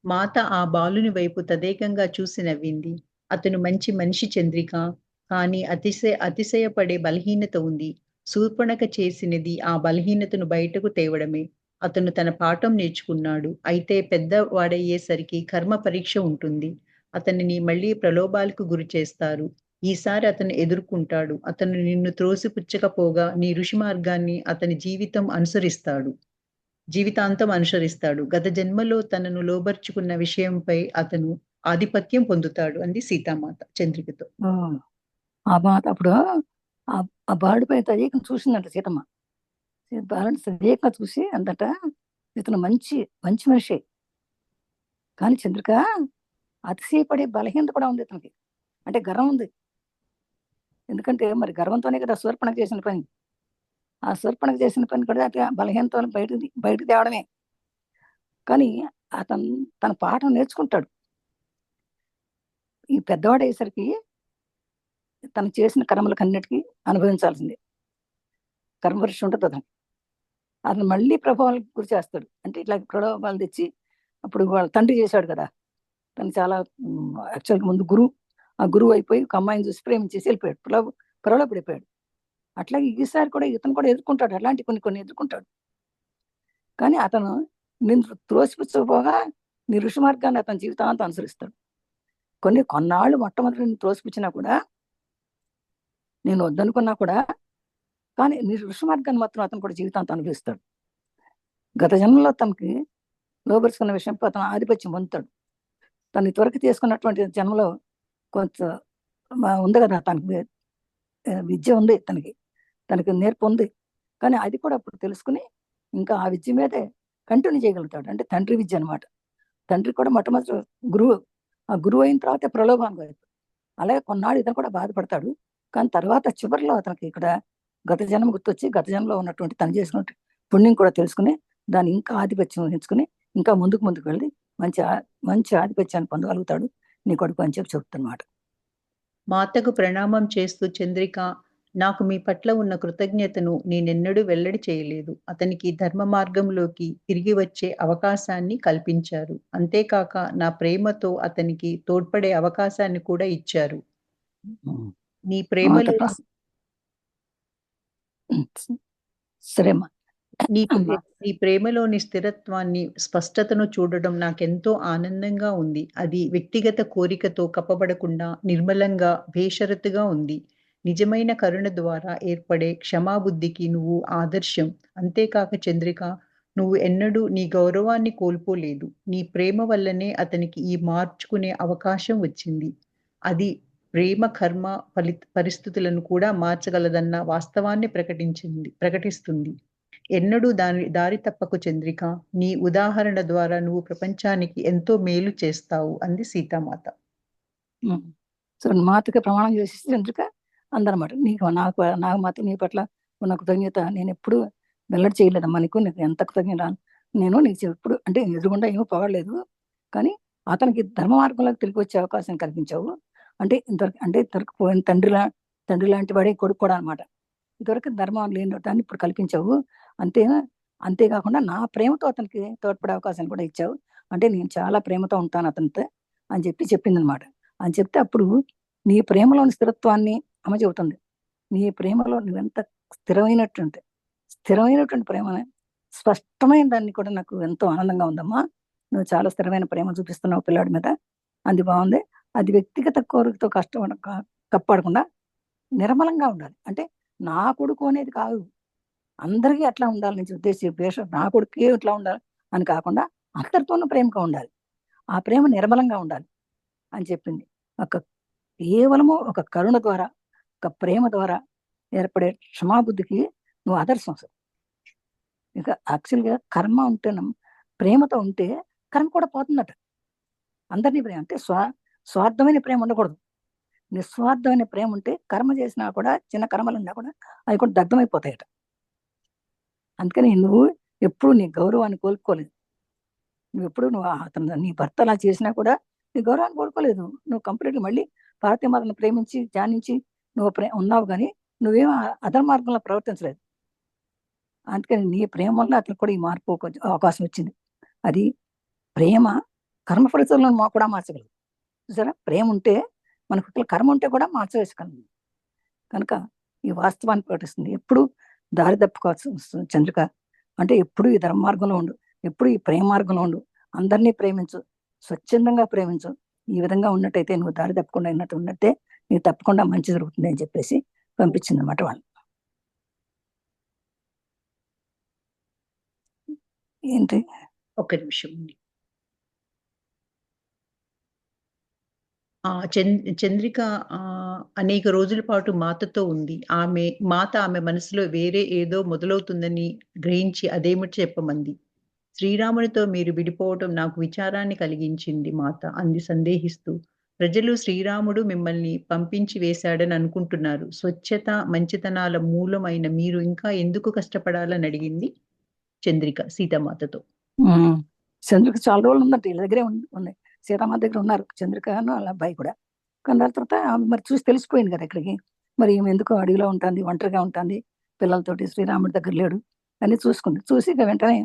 మాత ఆ బాలుని వైపు తదేకంగా చూసి నవ్వింది. అతను మంచి మనిషి చంద్రిక. కానీ అతిశయపడే బలహీనత ఉంది. శూర్పణఖ చేసినది ఆ బలహీనతను బయటకు తేవడమే. అతను తన పాఠం నేర్చుకున్నాడు. అయితే పెద్దవాడయ్యేసరికి కర్మ పరీక్ష ఉంటుంది. అతనిని మళ్ళీ ప్రలోభాలకు గురి చేస్తారు. ఈసారి అతను ఎదుర్కొంటాడు. అతను నిన్ను త్రోసిపుచ్చకపోగా నీ ఋషి మార్గాన్ని అతని జీవితాంతం అనుసరిస్తాడు. గత జన్మలో తనను లోబర్చుకున్న విషయంపై అతను ఆధిపత్యం పొందుతాడు అంది సీతామాత చంద్రికతో. ఆ మాత అప్పుడు ఆ బాలుడిపై తదేకం చూసిందంట సీతమ్మ. బాలుని తదేకంగా చూసి అందట ఇతను మంచి మంచి మనిషి. కానీ చంద్రిక అతిశయపడే బలహీనత కూడా ఉంది ఇతనికి. అంటే గర్వం ఉంది. ఎందుకంటే మరి గర్వంతోనే కదా శూర్పణఖ చేసిన పని. ఆ శూర్పణఖ చేసిన పని కూడా అట్లా బలహీనతను బయటకు తేవడమే. కానీ అతను తన పాఠం నేర్చుకుంటాడు. ఈ పెద్దవాడు అయ్యేసరికి తను చేసిన కర్మలకు అన్నిటికీ అనుభవించాల్సిందే. కర్మవర్షం ఉంటుంది అతను మళ్ళీ ప్రభావాలకు గురి చేస్తాడు. అంటే ఇట్లా ప్రలోభాలు తెచ్చి అప్పుడు వాళ్ళ తండ్రి చేశాడు కదా, తను చాలా యాక్చువల్గా ముందు ఆ గురువు అయిపోయి ఒక అమ్మాయిని చూసి ప్రేమించేసి వెళ్ళిపోయాడు, ప్రలోభపడిపోయాడు. అట్లాగే ఈసారి కూడా ఇతను కూడా ఎదుర్కొంటాడు, అలాంటి కొన్ని ఎదుర్కొంటాడు. కానీ అతను నేను త్రోసిపుచ్చకపోగా నీ ఋషి మార్గాన్ని అతని జీవితాంతం అనుసరిస్తాడు. కొన్నాళ్ళు మొట్టమొదటి నేను త్రోసిపుచ్చినా కూడా, నేను వద్దనుకున్నా కూడా, కానీ నీ ఋషి మార్గాన్ని మాత్రం అతను కూడా జీవితాంతం అనుభవిస్తాడు. గత జన్మలో తనకి లోబరుచుకున్న విషయంపై అతను ఆధిపత్యం పొందుతాడు. తను ఇంతవరకు తీసుకున్నటువంటి జన్మలో కొంత ఉంది కదా, తనకి విద్య ఉంది, తనకి నేర్పు ఉంది. కానీ అది కూడా అప్పుడు తెలుసుకుని ఇంకా ఆ విద్య మీదే కంటిన్యూ చేయగలుగుతాడు. అంటే తండ్రి విద్య అనమాట. తండ్రి కూడా మొట్టమొదటి గురువు. ఆ గురువు అయిన తర్వాత ప్రలోభానికి అవుతాడు. అలాగే కొన్నాళ్ళు ఇతను కూడా బాధపడతాడు. కానీ తర్వాత చివరిలో అతనికి ఇక్కడ గత జన్మ గుర్తొచ్చి గత జన్మలో ఉన్నటువంటి తను చేసిన పుణ్యం కూడా తెలుసుకుని దాన్ని ఇంకా ఆధిపత్యం వహించుకుని ఇంకా ముందుకు వెళ్ళి మంచి ఆధిపత్యాన్ని పొందగలుగుతాడు నీ కొడుకు అని చెప్తున్నమాట. మాతకు ప్రణామం చేస్తూ చంద్రిక, నాకు మీ పట్ల ఉన్న కృతజ్ఞతను నేనెన్నడూ వెల్లడి చేయలేదు. అతనికి ధర్మ మార్గంలోకి తిరిగి వచ్చే అవకాశాన్ని కల్పించారు. అంతేకాక నా ప్రేమతో అతనికి తోడ్పడే అవకాశాన్ని కూడా ఇచ్చారు. నీ ప్రేమలో సరేమ్మా. నీ ప్రేమలోని స్థిరత్వాన్ని, స్పష్టతను చూడడం నాకెంతో ఆనందంగా ఉంది. అది వ్యక్తిగత కోరికతో కప్పబడకుండా నిర్మలంగా, బేషరతుగా ఉంది. నిజమైన కరుణ ద్వారా ఏర్పడే క్షమాబుద్ధికి నువ్వు ఆదర్శం. అంతేకాక చంద్రిక, నువ్వు ఎన్నడూ నీ గౌరవాన్ని కోల్పోలేదు. నీ ప్రేమ వల్లనే అతనికి ఈ మార్చుకునే అవకాశం వచ్చింది. అది ప్రేమ కర్మ పరిస్థితులను కూడా మార్చగలదన్న వాస్తవాన్ని ప్రకటిస్తుంది. ఎన్నడూ దారి తప్పకు చంద్రిక. నీ ఉదాహరణ ద్వారా నువ్వు ప్రపంచానికి ఎంతో మేలు చేస్తావు అంది సీతామాత. సో మాతకి ప్రమాణం చేసి చంద్రిక అందనమాట, నాకు మాత్రం నీ పట్ల ఉన్న కృతజ్ఞత నేను ఎప్పుడు వెల్లడి చేయలేదమ్మా. నీకు ఎంత కృతజ్ఞత. నేను నీకు ఎప్పుడు అంటే ఎదురుగుండా ఏమో పొగలేదు, కానీ అతనికి ధర్మ మార్గంలోకి తిరిగి వచ్చే అవకాశం కల్పించావు. అంటే ఇంతవరకు పోయిన తండ్రి లాంటి వాడే కొడుకు కూడా అనమాట. ఇంతవరకు ధర్మం లేని దాన్ని ఇప్పుడు కల్పించావు. అంతే అంతేకాకుండా నా ప్రేమతో అతనికి తోడ్పడే అవకాశాన్ని కూడా ఇచ్చావు. అంటే నేను చాలా ప్రేమతో ఉంటాను అతనితో అని చెప్పిందనమాట. అని చెప్తే అప్పుడు నీ ప్రేమలోని స్థిరత్వాన్ని ఆమె చెబుతుంది. నీ ప్రేమలో నువ్వెంత స్థిరమైనటువంటి ప్రేమని, స్పష్టమైన దాన్ని కూడా నాకు ఎంతో ఆనందంగా ఉందమ్మా. నువ్వు చాలా స్థిరమైన ప్రేమ చూపిస్తున్నావు పిల్లాడి మీద. అది బాగుంది. అది వ్యక్తిగత కోరికతో కప్పాడకుండా నిర్మలంగా ఉండాలి. అంటే నా కొడుకు అనేది కాదు, అందరికీ అట్లా ఉండాలని ఉద్దేశం నా కొడుకే ఇట్లా ఉండాలి అని కాకుండా అందరితోనూ ప్రేమగా ఉండాలి. ఆ ప్రేమ నిర్మలంగా ఉండాలి అని చెప్పింది. ఒక కేవలము ఒక కరుణ ద్వారా, ఒక ప్రేమ ద్వారా ఏర్పడే క్షమాబుద్ధికి నువ్వు ఆదర్శం అసలు. ఇక యాక్చువల్గా కర్మ ఉంటే ప్రేమతో ఉంటే కర్మ కూడా పోతుందట. అందరినీ ప్రేమ అంటే స్వార్థమైన ప్రేమ ఉండకూడదు. నిస్వార్థమైన ప్రేమ ఉంటే కర్మ చేసినా కూడా, చిన్న కర్మలు ఉన్నా కూడా అవి కూడా దగ్ధమైపోతాయట. అందుకని నువ్వు ఎప్పుడు నీ గౌరవాన్ని కోల్పోలేదు. నువ్వు అతను నీ భర్త అలా చేసినా కూడా నీ గౌరవాన్ని కోల్పోలేదు. నువ్వు కంప్లీట్గా మళ్ళీ పార్వతీమాతను ప్రేమించి ధ్యానించి నువ్వు ఉన్నావు, కానీ నువ్వేం అధర్ మార్గంలో ప్రవర్తించలేదు. అందుకని నీ ప్రేమ వల్ల అతనికి కూడా ఈ మార్పు అవకాశం వచ్చింది. అది ప్రేమ కర్మ ఫలితాలను కూడా మార్చగలదు. చూసారా, ప్రేమ ఉంటే మనకు కర్మ ఉంటే కూడా మార్చవేసుకోగలదు. కనుక ఈ వాస్తవాన్ని ప్రకటిస్తుంది. ఎప్పుడు దారి తప్పుకోవచ్చు చంద్రిక. అంటే ఎప్పుడు ఈ ధర్మ మార్గంలో ఉండు, ఎప్పుడు ఈ ప్రేమ మార్గంలో ఉండు, అందరినీ ప్రేమించు, స్వచ్ఛందంగా ప్రేమించు. ఈ విధంగా ఉన్నట్టయితే నువ్వు దారి తప్పకుండా ఉన్నట్టే నీకు తప్పకుండా మంచి జరుగుతుంది అని చెప్పేసి పంపించింది అనమాట వాళ్ళు. ఏంటి ఒక్క నిమిషం. చంద్రిక అనేక రోజుల పాటు మాతతో ఉంది. ఆమె మనసులో వేరే ఏదో మొదలవుతుందని గ్రహించి అదేమిటి చెప్పమంది. శ్రీరామునితో మీరు విడిపోవటం నాకు విచారాన్ని కలిగించింది మాత అంది సందేహిస్తూ. ప్రజలు శ్రీరాముడు మిమ్మల్ని పంపించి వేశాడని అనుకుంటున్నారు. స్వచ్ఛత, మంచితనాల మూలమైన మీరు ఇంకా ఎందుకు కష్టపడాలని అడిగింది చంద్రిక సీతామాతతో. చంద్రిక చాలా రోజులు ఉందంట, వీళ్ళ దగ్గరే ఉన్నాయి. సీతామాత దగ్గర ఉన్నారు చంద్రికను వాళ్ళ అబ్బాయి కూడా. కానీ దాని తర్వాత మరి చూసి తెలిసిపోయింది కదా ఇక్కడికి, మరి ఈమె ఎందుకు అడవిలో ఉంటుంది, ఒంటరిగా ఉంటుంది, పిల్లలతోటి, శ్రీరాముడి దగ్గర లేడు అని చూసుకుంది. చూసి ఇక వెంటనే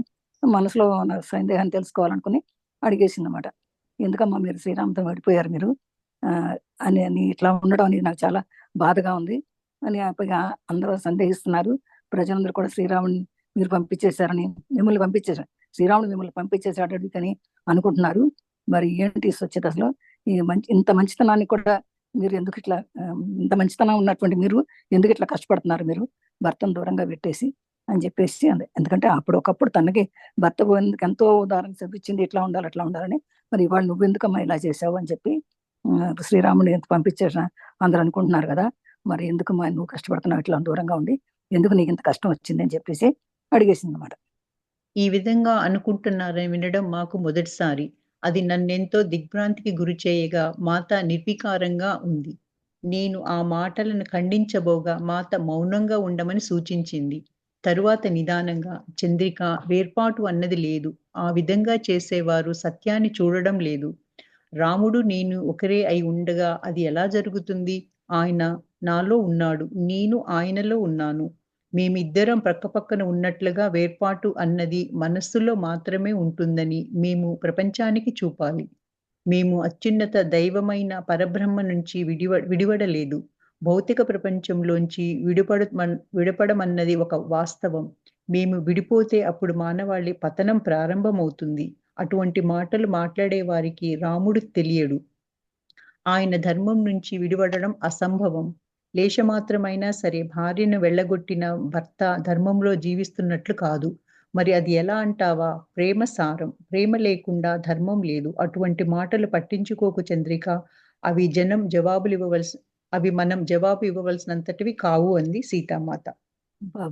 మనసులో ఉన్న సందేహాన్ని తెలుసుకోవాలనుకుని అడిగేసింది అనమాట. ఎందుకమ్మా మీరు శ్రీరాముతో పడిపోయారు మీరు అని ఇట్లా ఉండడం అనేది నాకు చాలా బాధగా ఉంది అని అందరూ సందేహిస్తున్నారు. ప్రజలందరూ కూడా శ్రీరాముని మీరు పంపించేశారని, మిమ్మల్ని పంపించేశారు, శ్రీరాముడు మిమ్మల్ని పంపించేశాడు అని అనుకుంటున్నారు. మరి ఏంటి స్వచ్ఛత అసలు? ఇంత మంచితనాన్ని కూడా మీరు ఎందుకు ఇట్లా, ఇంత మంచితనం ఉన్నటువంటి మీరు ఎందుకు ఇట్లా కష్టపడుతున్నారు మీరు భర్తను దూరంగా పెట్టేసి అని చెప్పేసి అంది. ఎందుకంటే ఒకప్పుడు తనకి భర్త పోయేందుకు ఎంతో ఉదాహరణ చూపించింది, ఇట్లా ఉండాలి అట్లా ఉండాలని. మరి ఇవాళ నువ్వెందుకమ్మా ఇలా చేసావు అని చెప్పి శ్రీరాముడు ఎంత పంపించేసా అందరూ అనుకుంటున్నారు కదా, మరి ఎందుకమ్మా నువ్వు కష్టపడుతున్నావు ఇట్లా దూరంగా ఉండి, ఎందుకు నీకు ఇంత కష్టం వచ్చింది అని చెప్పేసి అడిగేసింది అనమాట. ఈ విధంగా అనుకుంటున్నారని వినడం మాకు మొదటిసారి. అది నన్నెంతో దిగ్భ్రాంతికి గురి చేయగా మాత నిర్వికారంగా ఉంది. నేను ఆ మాటలను ఖండించబోగా మాత మౌనంగా ఉండమని సూచించింది. తరువాత నిదానంగా, చంద్రిక, వేర్పాటు అన్నది లేదు. ఆ విధంగా చేసేవారు సత్యాన్ని చూడడం లేదు. రాముడు నేను ఒకరే అయి ఉండగా అది ఎలా జరుగుతుంది? ఆయన నాలో ఉన్నాడు, నేను ఆయనలో ఉన్నాను. మేమిద్దరం పక్కపక్కన ఉన్నట్లుగా వేర్పాటు అన్నది మనస్సులో మాత్రమే ఉంటుందని మేము ప్రపంచానికి చూపాలి. మేము అత్యున్నత దైవమైన పరబ్రహ్మ నుంచి విడివడలేదు. భౌతిక ప్రపంచంలోంచి విడపడమన్నది ఒక వాస్తవం. మేము విడిపోతే అప్పుడు మానవాళి పతనం ప్రారంభమవుతుంది. అటువంటి మాటలు మాట్లాడే వారికి రాముడు తెలియడు. ఆయన ధర్మం నుంచి విడివడడం అసంభవం. లేశమాత్రమైనా సరే భార్యను వెళ్ళగొట్టిన భర్త ధర్మంలో జీవిస్తున్నట్లు కాదు. మరి అది ఎలా అంటావా? ప్రేమ సారం. ప్రేమ లేకుండా ధర్మం లేదు. అటువంటి మాటలు పట్టించుకోకు చంద్రిక. అవి మనం జవాబు ఇవ్వవలసినంతటివి కావు అంది సీతామాత.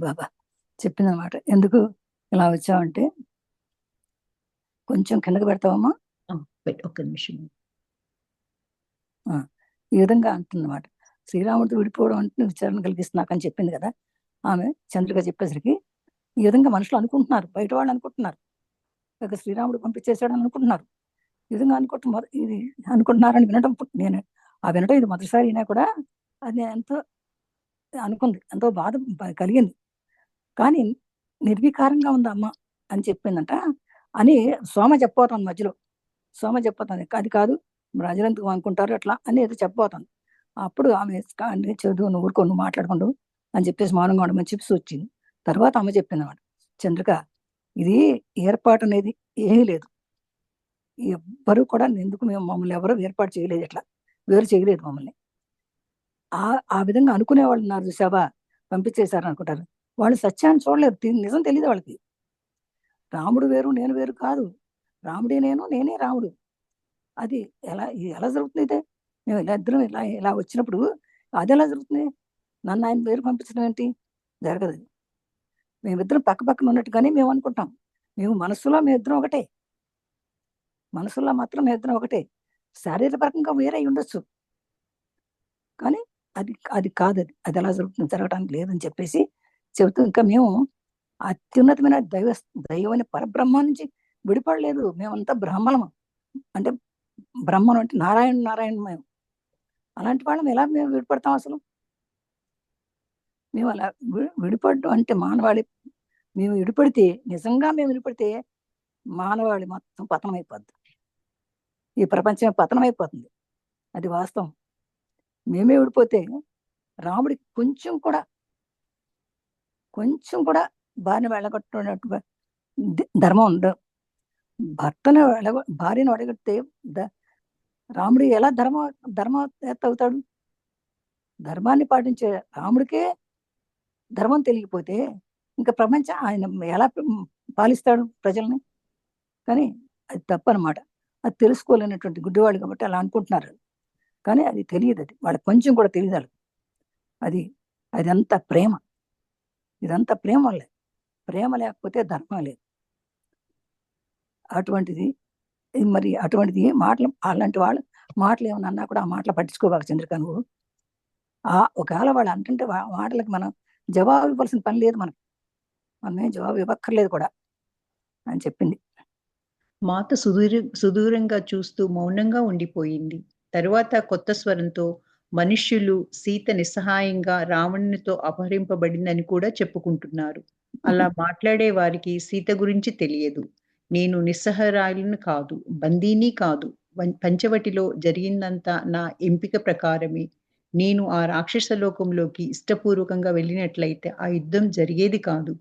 బాబా చెప్పిందనమాట. ఎందుకు ఇలా వచ్చావంటే కొంచెం కిందకి పెడతావమ్మా, ఒక్క నిమిషం. ఈ విధంగా అంటుందన్నమాట. శ్రీరాముడితో విడిపోవడం అంటే విచారణ కలిగిస్తుంది నాకు అని చెప్పింది కదా ఆమె. చంద్రిక చెప్పేసరికి ఈ విధంగా మనుషులు అనుకుంటున్నారు, బయట వాళ్ళు అనుకుంటున్నారు, ఇక శ్రీరాముడు పంపించేశాడని అనుకుంటున్నారు. ఈ విధంగా ఇది అనుకుంటున్నారని వినడం, నేను వినడం ఇది మొదటిసారి అయినా కూడా అది ఎంతో అనుకుంది, ఎంతో బాధ కలిగింది. కానీ నిర్వికారంగా ఉంది అమ్మ అని చెప్పిందంట. అని సోమ చెప్పబోతుంది మధ్యలో. సోమ చెప్పబోతుంది, అది కాదు ప్రజలందుకు అనుకుంటారు అట్లా అని ఏదో చెప్పబోతుంది. అప్పుడు ఆమె చదువు, నువ్వు ఊరుకో, నువ్వు మాట్లాడకుండా అని చెప్పేసి మౌనంగా ఉండమని చెప్పేసి వచ్చింది. తర్వాత అమ్మ చెప్పిందన్నమాట, చంద్రిక, ఇది ఏర్పాటు అనేది ఏమీ లేదు. ఎవ్వరు కూడా ఎందుకు మమ్మల్ని ఎవరు ఏర్పాటు చేయలేదు, ఇట్లా వేరు చేయలేదు మమ్మల్ని. ఆ విధంగా అనుకునే వాళ్ళు ఉన్నారు చూసావా, పంపించేశారు అనుకుంటారు. వాళ్ళు సత్యాన్ని చూడలేదు, నిజం తెలియదు వాళ్ళకి. రాముడు వేరు నేను వేరు కాదు, రాముడే నేను, నేనే రాముడు. అది ఎలా జరుగుతుంది? ఇదే మేము ఇలా ఇద్దరం ఇలా వచ్చినప్పుడు అది ఎలా జరుగుతుంది? నన్ను ఆయన వేరు పంపించడం ఏంటి? జరగదు. మేమిద్దరం పక్క పక్కన ఉన్నట్టుగానే మేము అనుకుంటాం. మనసులో మేమిద్దరం ఒకటే, మనసులో మాత్రం మేమిద్దరం ఒకటే. శారీరపరంగా వేరే ఉండొచ్చు, కానీ అది కాదు. అది ఎలా జరుగుతుంది? జరగడానికి లేదని చెప్పేసి చెబుతూ, ఇంకా మేము అత్యున్నతమైన దైవమైన పరబ్రహ్మ నుంచి విడిపడలేదు. మేమంతా బ్రాహ్మణము, అంటే బ్రహ్మను అంటే నారాయణ మేము. అలాంటి వాళ్ళం ఎలా మేము విడిపడతాం అసలు? మేము అలా విడిపడడం అంటే మానవాళి, మేము విడిపడితే, నిజంగా మేము విడిపడితే మానవాళి మొత్తం పతనం అయిపోద్ది. ఈ ప్రపంచమే పతనం అయిపోతుంది. అది వాస్తవం. మేమే విడిపోతే రాముడికి కొంచెం కూడా భార్యను వెళ్ళగొట్టుకున్నట్టుగా ధర్మం ఉండదు. భార్యను అడగొడితే రాముడు ఎలా ధర్మవేత్త అవుతాడు? ధర్మాన్ని పాటించే రాముడికే ధర్మం తెలియకపోతే ఇంకా ప్రపంచం ఆయన ఎలా పాలిస్తాడు ప్రజల్ని? కానీ అది తప్పనమాట. అది తెలుసుకోలేనటువంటి గుడ్డివాళ్ళు కాబట్టి అలా అనుకుంటున్నారు. కానీ అది తెలియదు, అది వాళ్ళకి కొంచెం కూడా తెలియదు. అదంతా ప్రేమ. ఇదంతా ప్రేమ వల్లే. ప్రేమ లేకపోతే ధర్మం లేదు. అటువంటిది మరి అటువంటిది అలాంటి వాళ్ళ మాటలు ఏమన్నా అన్నా కూడా ఆ మాటలు పట్టించుకోబాక చంద్రిక నువ్వు. ఒకవేళ వాళ్ళు అంటుంటే మాటలకి మనం జవాబు ఇవ్వాల్సిన పని లేదు, మనమేం జవాబు ఇవ్వక్కర్లేదు కూడా అని చెప్పింది. మాత సుదూరంగా చూస్తూ మౌనంగా ఉండిపోయింది. తరువాత కొత్త స్వరంతో, మనుష్యులు సీత నిస్సహాయంగా రావణునితో అపహరింపబడిందని కూడా చెప్పుకుంటున్నారు. అలా మాట్లాడే వారికి సీత గురించి తెలియదు. నేను నిస్సహాయురాలిని కాదు, బందీని కాదు. పంచవటిలో జరిగిందంతా నా ఎంపిక ప్రకారమే. నేను ఆ రాక్షస లోకంలోకి ఇష్టపూర్వకంగా వెళ్ళినట్లయితే ఆ యుద్ధం జరిగేది కాదు.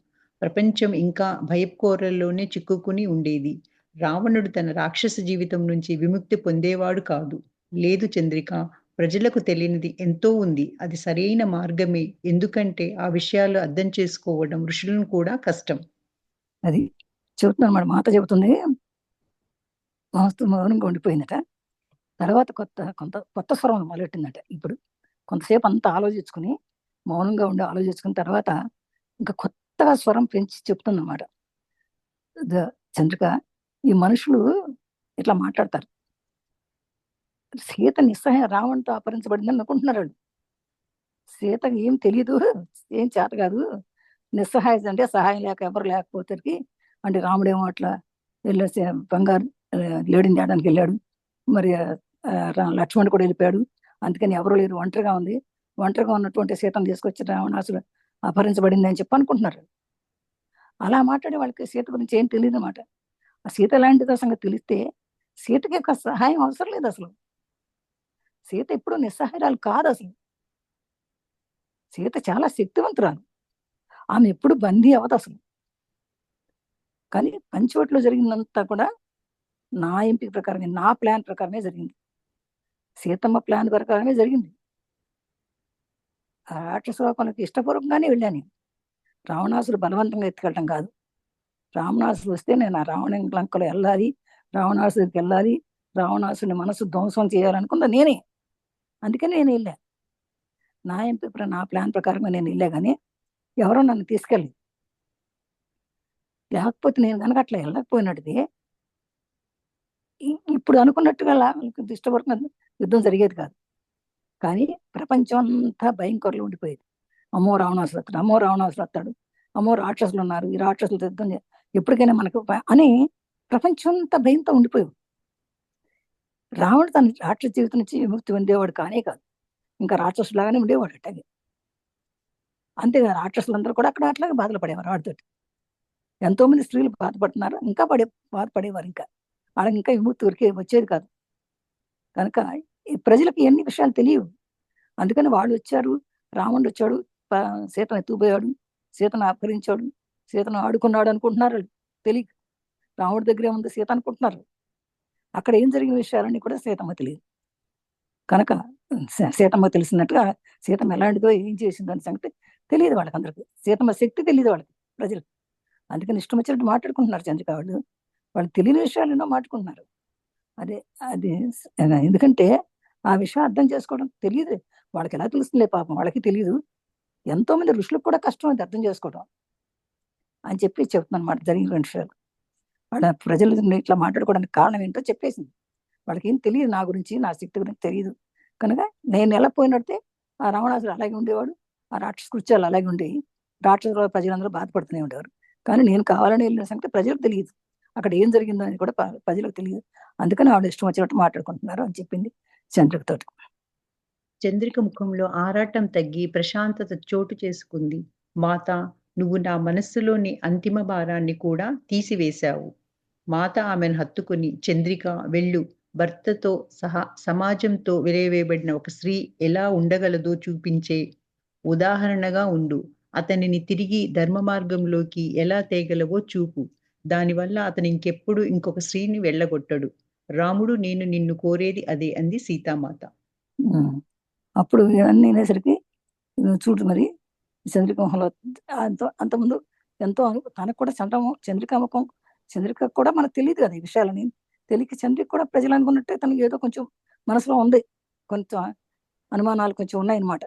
ప్రపంచం ఇంకా భయకోరల్లోనే చిక్కుకుని ఉండేది. రావణుడు తన రాక్షస జీవితం నుంచి విముక్తి పొందేవాడు కాదు. లేదు చంద్రిక, ప్రజలకు తెలియనిది ఎంతో ఉంది. అది సరైన మార్గమే. ఎందుకంటే ఆ విషయాలు అర్థం చేసుకోవడం ఋషులను కూడా కష్టం. అది చెబుతున్నాను మరి, మాత చెబుతుంది. మౌనంగా ఉండిపోయిందట. తర్వాత కొత్త స్వరం మొదలెట్టిందట. ఇప్పుడు కొంతసేపు అంతా ఆలోచించుకుని, మౌనంగా ఉండి ఆలోచించుకున్న తర్వాత ఇంకా కొత్తగా స్వరం పెంచి చెప్తుందన్నమాట. చంద్రిక, ఈ మనుషులు ఇట్లా మాట్లాడతారు. సీత నిస్సహాయ రావణ్తో అపహరించబడిందని అనుకుంటున్నారు వాళ్ళు. సీతకి ఏం తెలీదు, ఏం చేత కాదు, నిస్సహాయ అంటే సహాయం లేక ఎవరు లేకపోతే అంటే రాముడేమో అట్లా వెళ్ళేసి బంగారు లేడిని తేడానికి వెళ్ళాడు, మరి లక్ష్మణుడు కూడా వెళ్ళిపోయాడు, అందుకని ఎవరు లేరు, ఒంటరిగా ఉంది. ఒంటరిగా ఉన్నటువంటి సీతను తీసుకొచ్చి రావణాసుడు అపహరించబడింది అని చెప్పి అనుకుంటున్నారు. అలా మాట్లాడే వాళ్ళకి సీత గురించి ఏం తెలియదు అన్నమాట. ఆ సీత ఎలాంటిదో సంగతి తెలిస్తే సీతకి ఒక సహాయం అవసరం లేదు అసలు. సీత ఎప్పుడు నిస్సహాయాలు కాదు అసలు. సీత చాలా శక్తివంతురాలు. ఆమె ఎప్పుడు బందీ అవ్వదు అసలు. కానీ పంచవటిలో జరిగిందంతా కూడా నా ఎంపిక ప్రకారమే, నా ప్లాన్ ప్రకారమే జరిగింది. సీతమ్మ ప్లాన్ ప్రకారమే జరిగింది. ఆ రాక్షసలోకానికి ఇష్టపూర్వకంగానే వెళ్ళాను. రావణాసుడు బలవంతంగా ఎత్తుకెళ్ళటం కాదు. రావణాసుడు వస్తే నేను ఆ లంకలో వెళ్ళాలి, రావణాసుడికి వెళ్ళాలి, రావణాసుడిని మనసు ధ్వంసం చేయాలనుకుందా నేనే. అందుకని నేను వెళ్ళా. నా ఎంపిక, నా ప్లాన్ ప్రకారంగా నేను వెళ్ళా. కానీ ఎవరో నన్ను తీసుకెళ్ళి, లేకపోతే నేను కనుక అట్లా వెళ్ళకపోయినట్టుది ఇప్పుడు అనుకున్నట్టుగా ఇష్టపూర్వకంగా యుద్ధం జరిగేది కాదు. కానీ ప్రపంచం అంతా భయంకరలు ఉండిపోయేది. అమ్మో రావణాసుడు వస్తాడు, అమ్మో రావణాసుడు వస్తాడు, అమ్మో రాక్షసులు ఉన్నారు, ఈ రాక్షసులతో యుద్ధం ఎప్పటికైనా మనకు అని ప్రపంచం అంతా భయంతో ఉండిపోయేది. రావణుడు తన రాక్షస జీవితం నుంచి విముక్తి పొందేవాడు కానే కాదు, ఇంకా రాక్షసులాగానే ఉండేవాడు అట్టగే. అంతేగా రాక్షసులందరూ కూడా అక్కడ అట్లాగే బాధలు పడేవారు వాడితో. ఎంతో మంది స్త్రీలు బాధపడుతున్నారు, ఇంకా బాధపడేవారు, ఇంకా వాళ్ళకి ఇంకా విముక్తి వచ్చేది కాదు. కనుక ఈ ప్రజలకు ఎన్ని విషయాలు తెలియవు. అందుకని వాళ్ళు వచ్చారు, రావణుడు వచ్చాడు, సీతను ఎత్తుకుపోయాడు, సీతను అపహరించాడు, సీతను ఆడుకున్నాడు అనుకుంటున్నారు. తెలియక రాముడి దగ్గరే ఉంది సీత అనుకుంటున్నారు. అక్కడ ఏం జరిగిన విషయాలన్నీ కూడా సీతమ్మ తెలియదు. కనుక సీతమ్మ తెలిసినట్టుగా సీతమ్మ ఎలాంటిదో ఏం చేసిందో అనే సంగతి తెలియదు వాళ్ళకందరికీ. సీతమ్మ శక్తి తెలియదు వాళ్ళకి, ప్రజలకు. అందుకని ఇష్టం వచ్చినట్టు మాట్లాడుకుంటున్నారు చంద్రిక వాళ్ళు. వాళ్ళు తెలియని విషయాలు ఎన్నో మాట్లాడుకుంటున్నారు. అదే అది ఎందుకంటే ఆ విషయం అర్థం చేసుకోవడం తెలియదు వాళ్ళకి. ఎలా తెలుస్తుందిలే పాపం, వాళ్ళకి తెలియదు. ఎంతో మంది ఋషులకు కూడా కష్టం అది అర్థం చేసుకోవడం అని చెప్పి చెప్తున్నాను అనమాట జరిగిన విషయాలు. వాళ్ళ ప్రజలు ఇట్లా మాట్లాడుకోవడానికి కారణం ఏంటో చెప్పేసింది. వాళ్ళకి ఏం తెలియదు, నా గురించి, నా శక్తి గురించి తెలియదు. కనుక నేను ఎలా పోయినట్టే ఆ రావణాసుడు అలాగే ఉండేవాడు, ఆ రాక్షస కృత్యాలు అలాగే ఉండేవి. రాక్షసుల ప్రజలందరూ బాధపడుతూనే ఉండేవారు. కానీ నేను కావాలని వెళ్ళిన సంగతి ప్రజలకు తెలియదు. అక్కడ ఏం జరిగిందో అని కూడా ప్రజలకు తెలియదు. అందుకని వాళ్ళు ఇష్టం వచ్చినట్టు మాట్లాడుకుంటున్నారు అని చెప్పింది చంద్రికతో. చంద్రిక ముఖంలో ఆరాటం తగ్గి ప్రశాంతత చోటు చేసుకుంది. మాత, నువ్వు నా మనస్సులోని అంతిమ భారాన్ని కూడా తీసివేశావు. మాత ఆమెను హత్తుకుని, చంద్రిక వెళ్ళు, భర్తతో సహా సమాజంతో వెలివేయబడిన ఒక స్త్రీ ఎలా ఉండగలదో చూపించే ఉదాహరణగా ఉండు. అతనిని తిరిగి ధర్మ మార్గంలోకి ఎలా తేగలవో చూపు. దానివల్ల అతను ఇంకెప్పుడు ఇంకొక స్త్రీని వెళ్ళగొట్టడు. రాముడు, నేను నిన్ను కోరేది అదే అంది సీతామాత. అప్పుడు ఇవన్నీ అనేసరికి చూడు మరి చంద్రిక మొహంలో అంతకుముందు ఎంతో తనకు కూడా చంద్రిక ముఖం, చంద్రిక కూడా మనకు తెలియదు కదా ఈ విషయాలని. తెలియక చంద్రిక కూడా ప్రజలు అనుకున్నట్టే తనకి ఏదో కొంచెం మనసులో ఉంది, కొంచెం అనుమానాలు కొంచెం ఉన్నాయన్నమాట.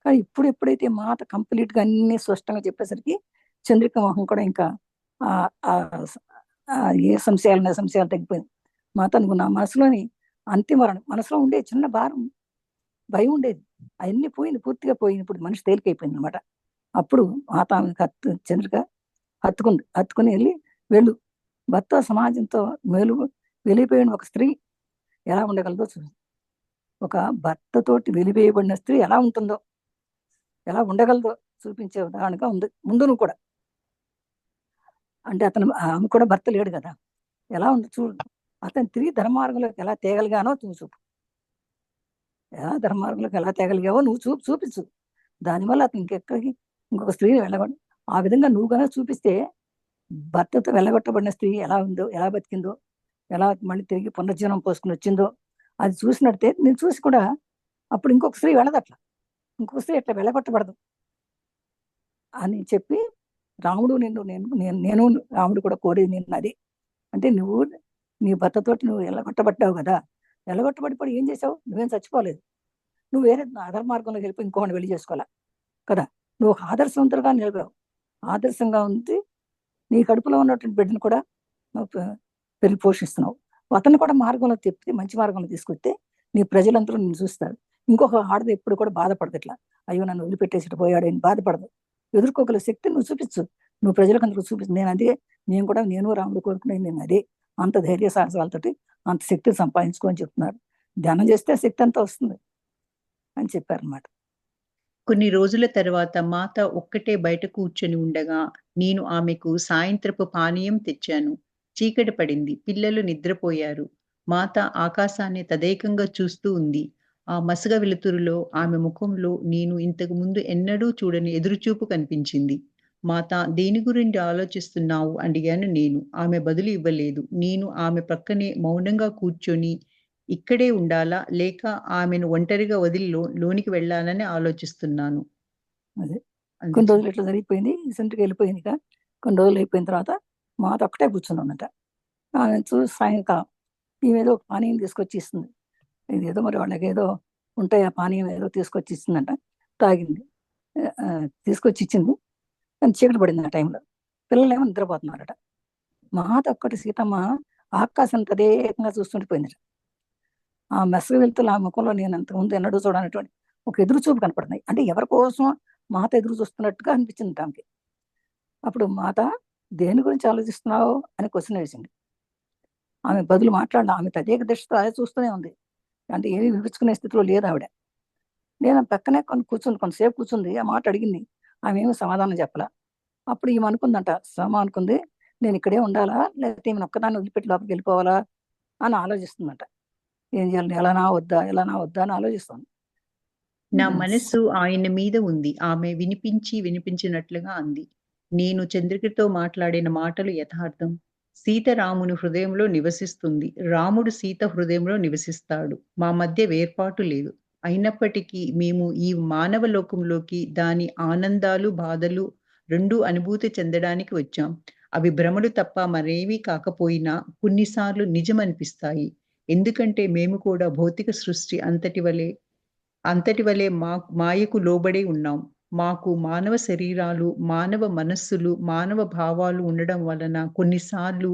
కానీ ఎప్పుడైతే మాట కంప్లీట్ గా అన్ని స్పష్టంగా చెప్పేసరికి చంద్రిక మొహం కూడా ఇంకా ఏ సంశయాలు తగ్గిపోయింది. మాత, నువ్వు నా మనసులోని మనసులో ఉండే చిన్న భారం, భయం ఉండేది, అవన్నీ పోయింది, పూర్తిగా పోయింది. ఇప్పుడు మనిషి తేలికైపోయింది అనమాట. అప్పుడు మాత చంద్రిక హత్తుకుని వెళ్ళి, వెళ్ళు, భర్త సమాజంతో వెలిపోయిన ఒక స్త్రీ ఎలా ఉండగలదో చూసి, ఒక భర్తతోటి వెలివేయబడిన స్త్రీ ఎలా ఉంటుందో, ఎలా ఉండగలదో చూపించే ఉదాహరణగా ఉంది. ముందు నువ్వు కూడా అంటే ఆమె కూడా భర్త లేడు కదా, ఎలా ఉంది చూడు, అతను తిరిగి ధర్మార్గంలోకి ఎలా తేగలిగానో చూసు, ఎలా ధర్మార్గంలోకి ఎలా తేగలిగావో నువ్వు చూపించు. దానివల్ల అతను ఇంకొక స్త్రీని వెళ్ళగొట్టు. ఆ విధంగా నువ్వు కనుక చూపిస్తే భర్తతో వెళ్ళగొట్టబడిన స్త్రీ ఎలా ఉందో, ఎలా బతికిందో, ఎలా మళ్ళీ తిరిగి పునర్జీవనం పోసుకుని వచ్చిందో అది చూసినట్టే నేను చూసి కూడా అప్పుడు ఇంకొక స్త్రీ వెళ్ళదు, ఇంకొక స్త్రీ అట్లా వెళ్ళగొట్టబడదు అని చెప్పి రాముడు నేను రాముడు కూడా కోరేది నేను అది. అంటే నువ్వు నీ భర్తతోటి నువ్వు వెళ్ళగొట్టబడ్డావు కదా, వెళ్ళగొట్టబడిపోయి ఏం చేసావు, నువ్వేం చచ్చిపోలేదు, నువ్వు వేరే అధర్మ మార్గంలో వెళ్ళిపోయి ఇంకోటి వెళ్ళి చేసుకోవాలా కదా. నువ్వు ఒక ఆదర్శవంతులుగా నిలిపావు, ఆదర్శంగా ఉంది. నీ కడుపులో ఉన్నటువంటి బిడ్డను కూడా నువ్వు పెరిగి పోషిస్తున్నావు. అతను కూడా మార్గంలో తిప్పితే, మంచి మార్గంలో తీసుకొస్తే నీ ప్రజలందరూ నిన్ను చూస్తారు. ఇంకొక ఆడది ఎప్పుడు కూడా బాధపడదు, ఇట్లా అయ్యో నన్ను వదిలిపెట్టేసి పోయాడు అని బాధపడదు. ఎదుర్కోగల శక్తి నువ్వు చూపించు, నువ్వు ప్రజలకు అందరూ చూపించు. నేను రాముడు కోరుకునేది నేను అదే. అంత ధైర్య సాహసాలతోటి అంత శక్తిని సంపాదించుకోని చెప్తున్నారు. ధ్యానం చేస్తే శక్తి అంతా వస్తుంది అని చెప్పారనమాట. కొన్ని రోజుల తర్వాత మాత ఒక్కటే బయట కూర్చొని ఉండగా నేను ఆమెకు సాయంత్రపు పానీయం తెచ్చాను. చీకటి పడింది. పిల్లలు నిద్రపోయారు. మాత ఆకాశాన్ని తదేకంగా చూస్తూ ఉంది. ఆ మసక వెలుతురులో ఆమె ముఖంలో నేను ఇంతకు ముందు ఎన్నడూ చూడని ఎదురుచూపు కనిపించింది. మాత, దేని గురించి ఆలోచిస్తున్నావు అడిగాను నేను. ఆమె బదులు ఇవ్వలేదు. నేను ఆమె ప్రక్కనే మౌనంగా కూర్చొని ఇక్కడే ఉండాలా, లేక ఆమెను ఒంటరిగా వదిలి లోనికి వెళ్ళాలని ఆలోచిస్తున్నాను. అదే కొన్ని రోజులు ఇట్లా జరిగిపోయింది. రీసెంట్గా వెళ్ళిపోయింది. కొన్ని రోజులు అయిపోయిన తర్వాత మాత ఒక్కటే కూర్చుందన్నట. ఆమె చూసి సాయంకాలం ఈమెదో పానీయం తీసుకొచ్చి ఇస్తుంది. ఇదేదో మరి వాళ్ళకి ఏదో ఉంటాయి, ఆ పానీయం ఏదో తీసుకొచ్చి ఇస్తుందంట. తాగింది, తీసుకొచ్చి ఇచ్చింది. కానీ చీకటి పడింది ఆ టైంలో. పిల్లలేమో నిద్రపోతున్నారట. మాత ఒక్కటి సీతమ్మ ఆకాశం తదేకంగా చూస్తుండిపోయిందట. ఆ మెసగ వెళ్తున్న ఆ ముఖంలో నేను అంతకుముందు ఎన్నడూ చూడనటువంటి ఒక ఎదురు చూపు కనపడుతున్నాయి. అంటే ఎవరి కోసం మాత ఎదురు చూస్తున్నట్టుగా అనిపించింది ఆమెకి. అప్పుడు మాత, దేని గురించి ఆలోచిస్తున్నావు అని క్వశ్చన్ వేసింది. ఆమె బదులు మాట్లాడిన, ఆమె తదేక దృష్టితో అదే చూస్తూనే ఉంది. అంటే ఏమీ వినిపించుకునే స్థితిలో లేదు ఆవిడ. నేను పక్కనే కొంతసేపు కూర్చుంది. ఆ మాట అడిగింది, ఆమె ఏమీ సమాధానం చెప్పలా. అప్పుడు ఈమె అనుకుందంట, అనుకుంది, నేను ఇక్కడే ఉండాలా, లేకపోతే ఈమెను ఒక్కదాన్ని వదిలిపెట్టి లోపలికి వెళ్ళిపోవాలా అని ఆలోచిస్తుందట. ఏం చేయాలి, ఎలానా వద్దా అని ఆలోచిస్తాను. నా మనస్సు ఆయన మీద ఉంది. ఆమె వినిపించినట్లుగా అంది. నేను చంద్రికతో మాట్లాడిన మాటలు యథార్థం. సీత రాముని హృదయంలో నివసిస్తుంది. రాముడు సీత హృదయంలో నివసిస్తాడు. మా మధ్య వేర్పాటు లేదు. అయినప్పటికీ మేము ఈ మానవ లోకంలోకి దాని ఆనందాలు, బాధలు రెండూ అనుభూతి చెందడానికి వచ్చాం. అవి భ్రమలు తప్ప మరేమీ కాకపోయినా కొన్నిసార్లు నిజమనిపిస్తాయి. ఎందుకంటే మేము కూడా భౌతిక సృష్టి అంతటి వలే మాయకు లోబడి ఉన్నాం. మాకు మానవ శరీరాలు, మానవ మనస్సులు, మానవ భావాలు ఉండడం వలన కొన్నిసార్లు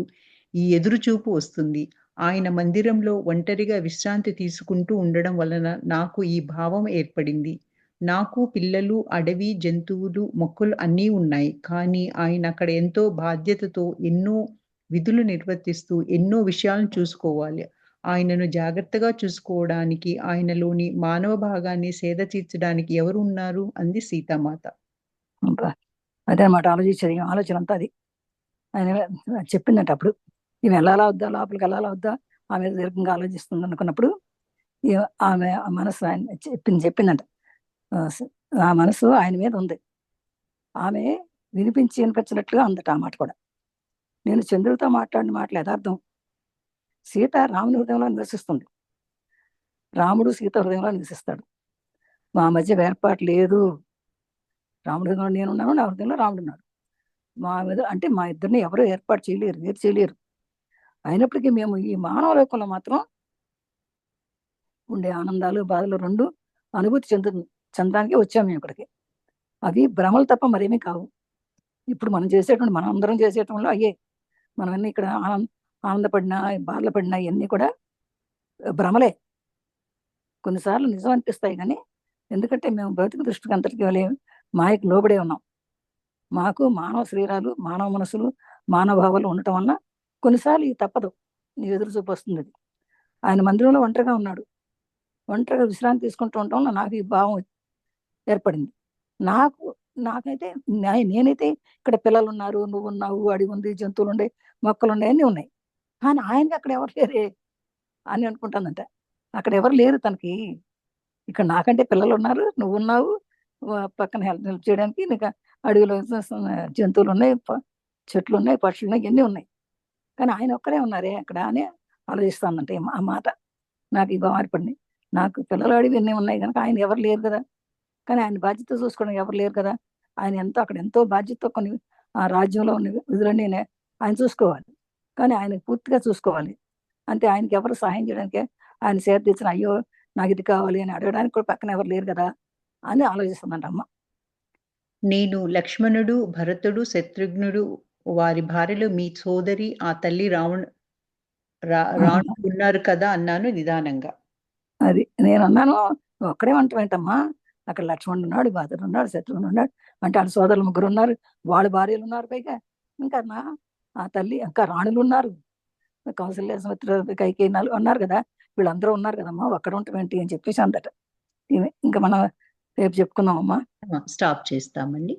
ఈ ఎదురుచూపు వస్తుంది. ఆయన మందిరంలో ఒంటరిగా విశ్రాంతి తీసుకుంటూ ఉండడం వలన నాకు ఈ భావం ఏర్పడింది. నాకు పిల్లలు, అడవి, జంతువులు, మొక్కలు అన్నీ ఉన్నాయి. కానీ ఆయన అక్కడ ఎంతో బాధ్యతతో ఎన్నో విధులు నిర్వర్తిస్తూ ఎన్నో విషయాలను చూసుకోవాలి. ఆయనను జాగ్రత్తగా చూసుకోవడానికి, ఆయనలోని మానవ భాగాన్ని సేద తీర్చడానికి ఎవరు ఉన్నారు? అంది సీతామాత. అబ్బా! అదే అన్నమాట ఆలోచించేది. ఆలోచన అంతా అది. ఆయన చెప్పిందంట అప్పుడు. ఈమె వెళ్ళాలా వద్దా, లోపలికి వెళ్ళాలా వద్దా, ఆమె దీర్ఘంగా ఆలోచిస్తుంది అనుకున్నప్పుడు ఆమె ఆ మనసు ఆయన చెప్పిందంట. ఆ మనసు ఆయన మీద ఉంది. ఆమె వినిపించినట్లుగా అందట ఆ మాట కూడా. నేను చంద్రుడితో మాట్లాడిన మాటలు యథార్థం. సీత రాముని హృదయంలో నివసిస్తుంది. రాముడు సీత హృదయంలో నివసిస్తాడు. మా మధ్య వేర్పాటు లేదు. రాముడి హృదయంలో నేనున్నాను, నా హృదయంలో రాముడు ఉన్నాడు. మా మీద అంటే మా ఇద్దరిని ఎవరు ఏర్పాటు చేయలేరు, వేరు చేయలేరు. అయినప్పటికీ మేము ఈ మానవ లోకంలో మాత్రం ఉండే ఆనందాలు, బాధలు రెండు అనుభూతి చెందడానికి వచ్చాము మేము ఇక్కడికి. అవి భ్రమలు తప్ప మరేమీ కావు. ఇప్పుడు మనం అందరం చేసేటంలో అయ్యే. మనమన్నీ ఇక్కడ ఆనందపడినా, బాధలు పడినా ఇవన్నీ కూడా భ్రమలే. కొన్నిసార్లు నిజం అనిపిస్తాయి కానీ, ఎందుకంటే మేము భౌతిక దృష్టికి అంతటికి మాయకు లోబడే ఉన్నాం. మాకు మానవ శరీరాలు, మానవ మనసులు, మానవ భావాలు ఉండటం వల్ల కొన్నిసార్లు ఇది తప్పదు. నీ ఎదురు చూపు వస్తుంది. ఆయన మందిరంలో ఒంటరిగా ఉన్నాడు. ఒంటరిగా విశ్రాంతి తీసుకుంటూ ఉండటం వల్ల నాకు ఈ భావం ఏర్పడింది. నాకైతే నేనైతే ఇక్కడ పిల్లలు ఉన్నారు, నువ్వు ఉన్నావు, అడిగి ఉంది, జంతువులు ఉన్నాయి, మొక్కలు ఉన్నాయి, అన్నీ ఉన్నాయి. కానీ ఆయనకి అక్కడ ఎవరు లేరే అని అనుకుంటానంట. అక్కడ ఎవరు లేరు తనకి. ఇక్కడ నాకంటే పిల్లలు ఉన్నారు, నువ్వు ఉన్నావు, పక్కన హెల్ప్ చేయడానికి నీకు అడవిలో జంతువులు ఉన్నాయి, చెట్లు ఉన్నాయి, పక్షులు ఉన్నాయి, ఇవన్నీ ఉన్నాయి. కానీ ఆయన ఒక్కరే ఉన్నారే అక్కడ అని ఆలోచిస్తానంటే ఆ మాట నాకు ఈ భావం ఏర్పడింది. నాకు పిల్లలు అడివి ఎన్ని ఉన్నాయి కనుక ఆయన ఎవరు లేరు కదా. కానీ ఆయన బాధ్యత చూసుకోవడం ఎవరు లేరు కదా. ఆయన అక్కడ ఎంతో బాధ్యతతో కొన్ని ఆ రాజ్యంలో ఉన్న విధులన్నీ ఆయన చూసుకోవాలి. కానీ ఆయన పూర్తిగా చూసుకోవాలి. అంటే ఆయనకి ఎవరు సహాయం చేయడానికి, ఆయన సేద తీర్చిన అయ్యో నాకు ఇది కావాలి అని అడగడానికి కూడా పక్కన ఎవరు లేరు కదా అని ఆలోచిస్తుందంట అమ్మ. నేను లక్ష్మణుడు, భరతుడు, శత్రుఘ్నుడు, వారి భార్యలు, మీ సోదరి, ఆ తల్లి రావణ్ ఉన్నారు కదా అన్నాను నిదానంగా. అది నేను అన్నాను, ఒక్కడే వంటమేంటమ్మా, అక్కడ లక్ష్మణుడు ఉన్నాడు, భరతుడు ఉన్నాడు, శత్రుఘ్నుడు ఉన్నాడు, అంటే వాళ్ళ సోదరులు ముగ్గురు ఉన్నారు, వాళ్ళ భార్యలు ఉన్నారు, పైగా ఇంకా ఆ తల్లి ఇంకా రాణులు ఉన్నారు, కౌసల్య, సుమిత్ర, కైకేయి ఉన్నారు కదా, వీళ్ళందరూ ఉన్నారు కదమ్మా, ఒక్కడ ఉంటామేంటి అని చెప్పేసి అందట. ఇంకా మనం రేపు చెప్పుకుందామమ్మా. స్టాప్ చేస్తామండి.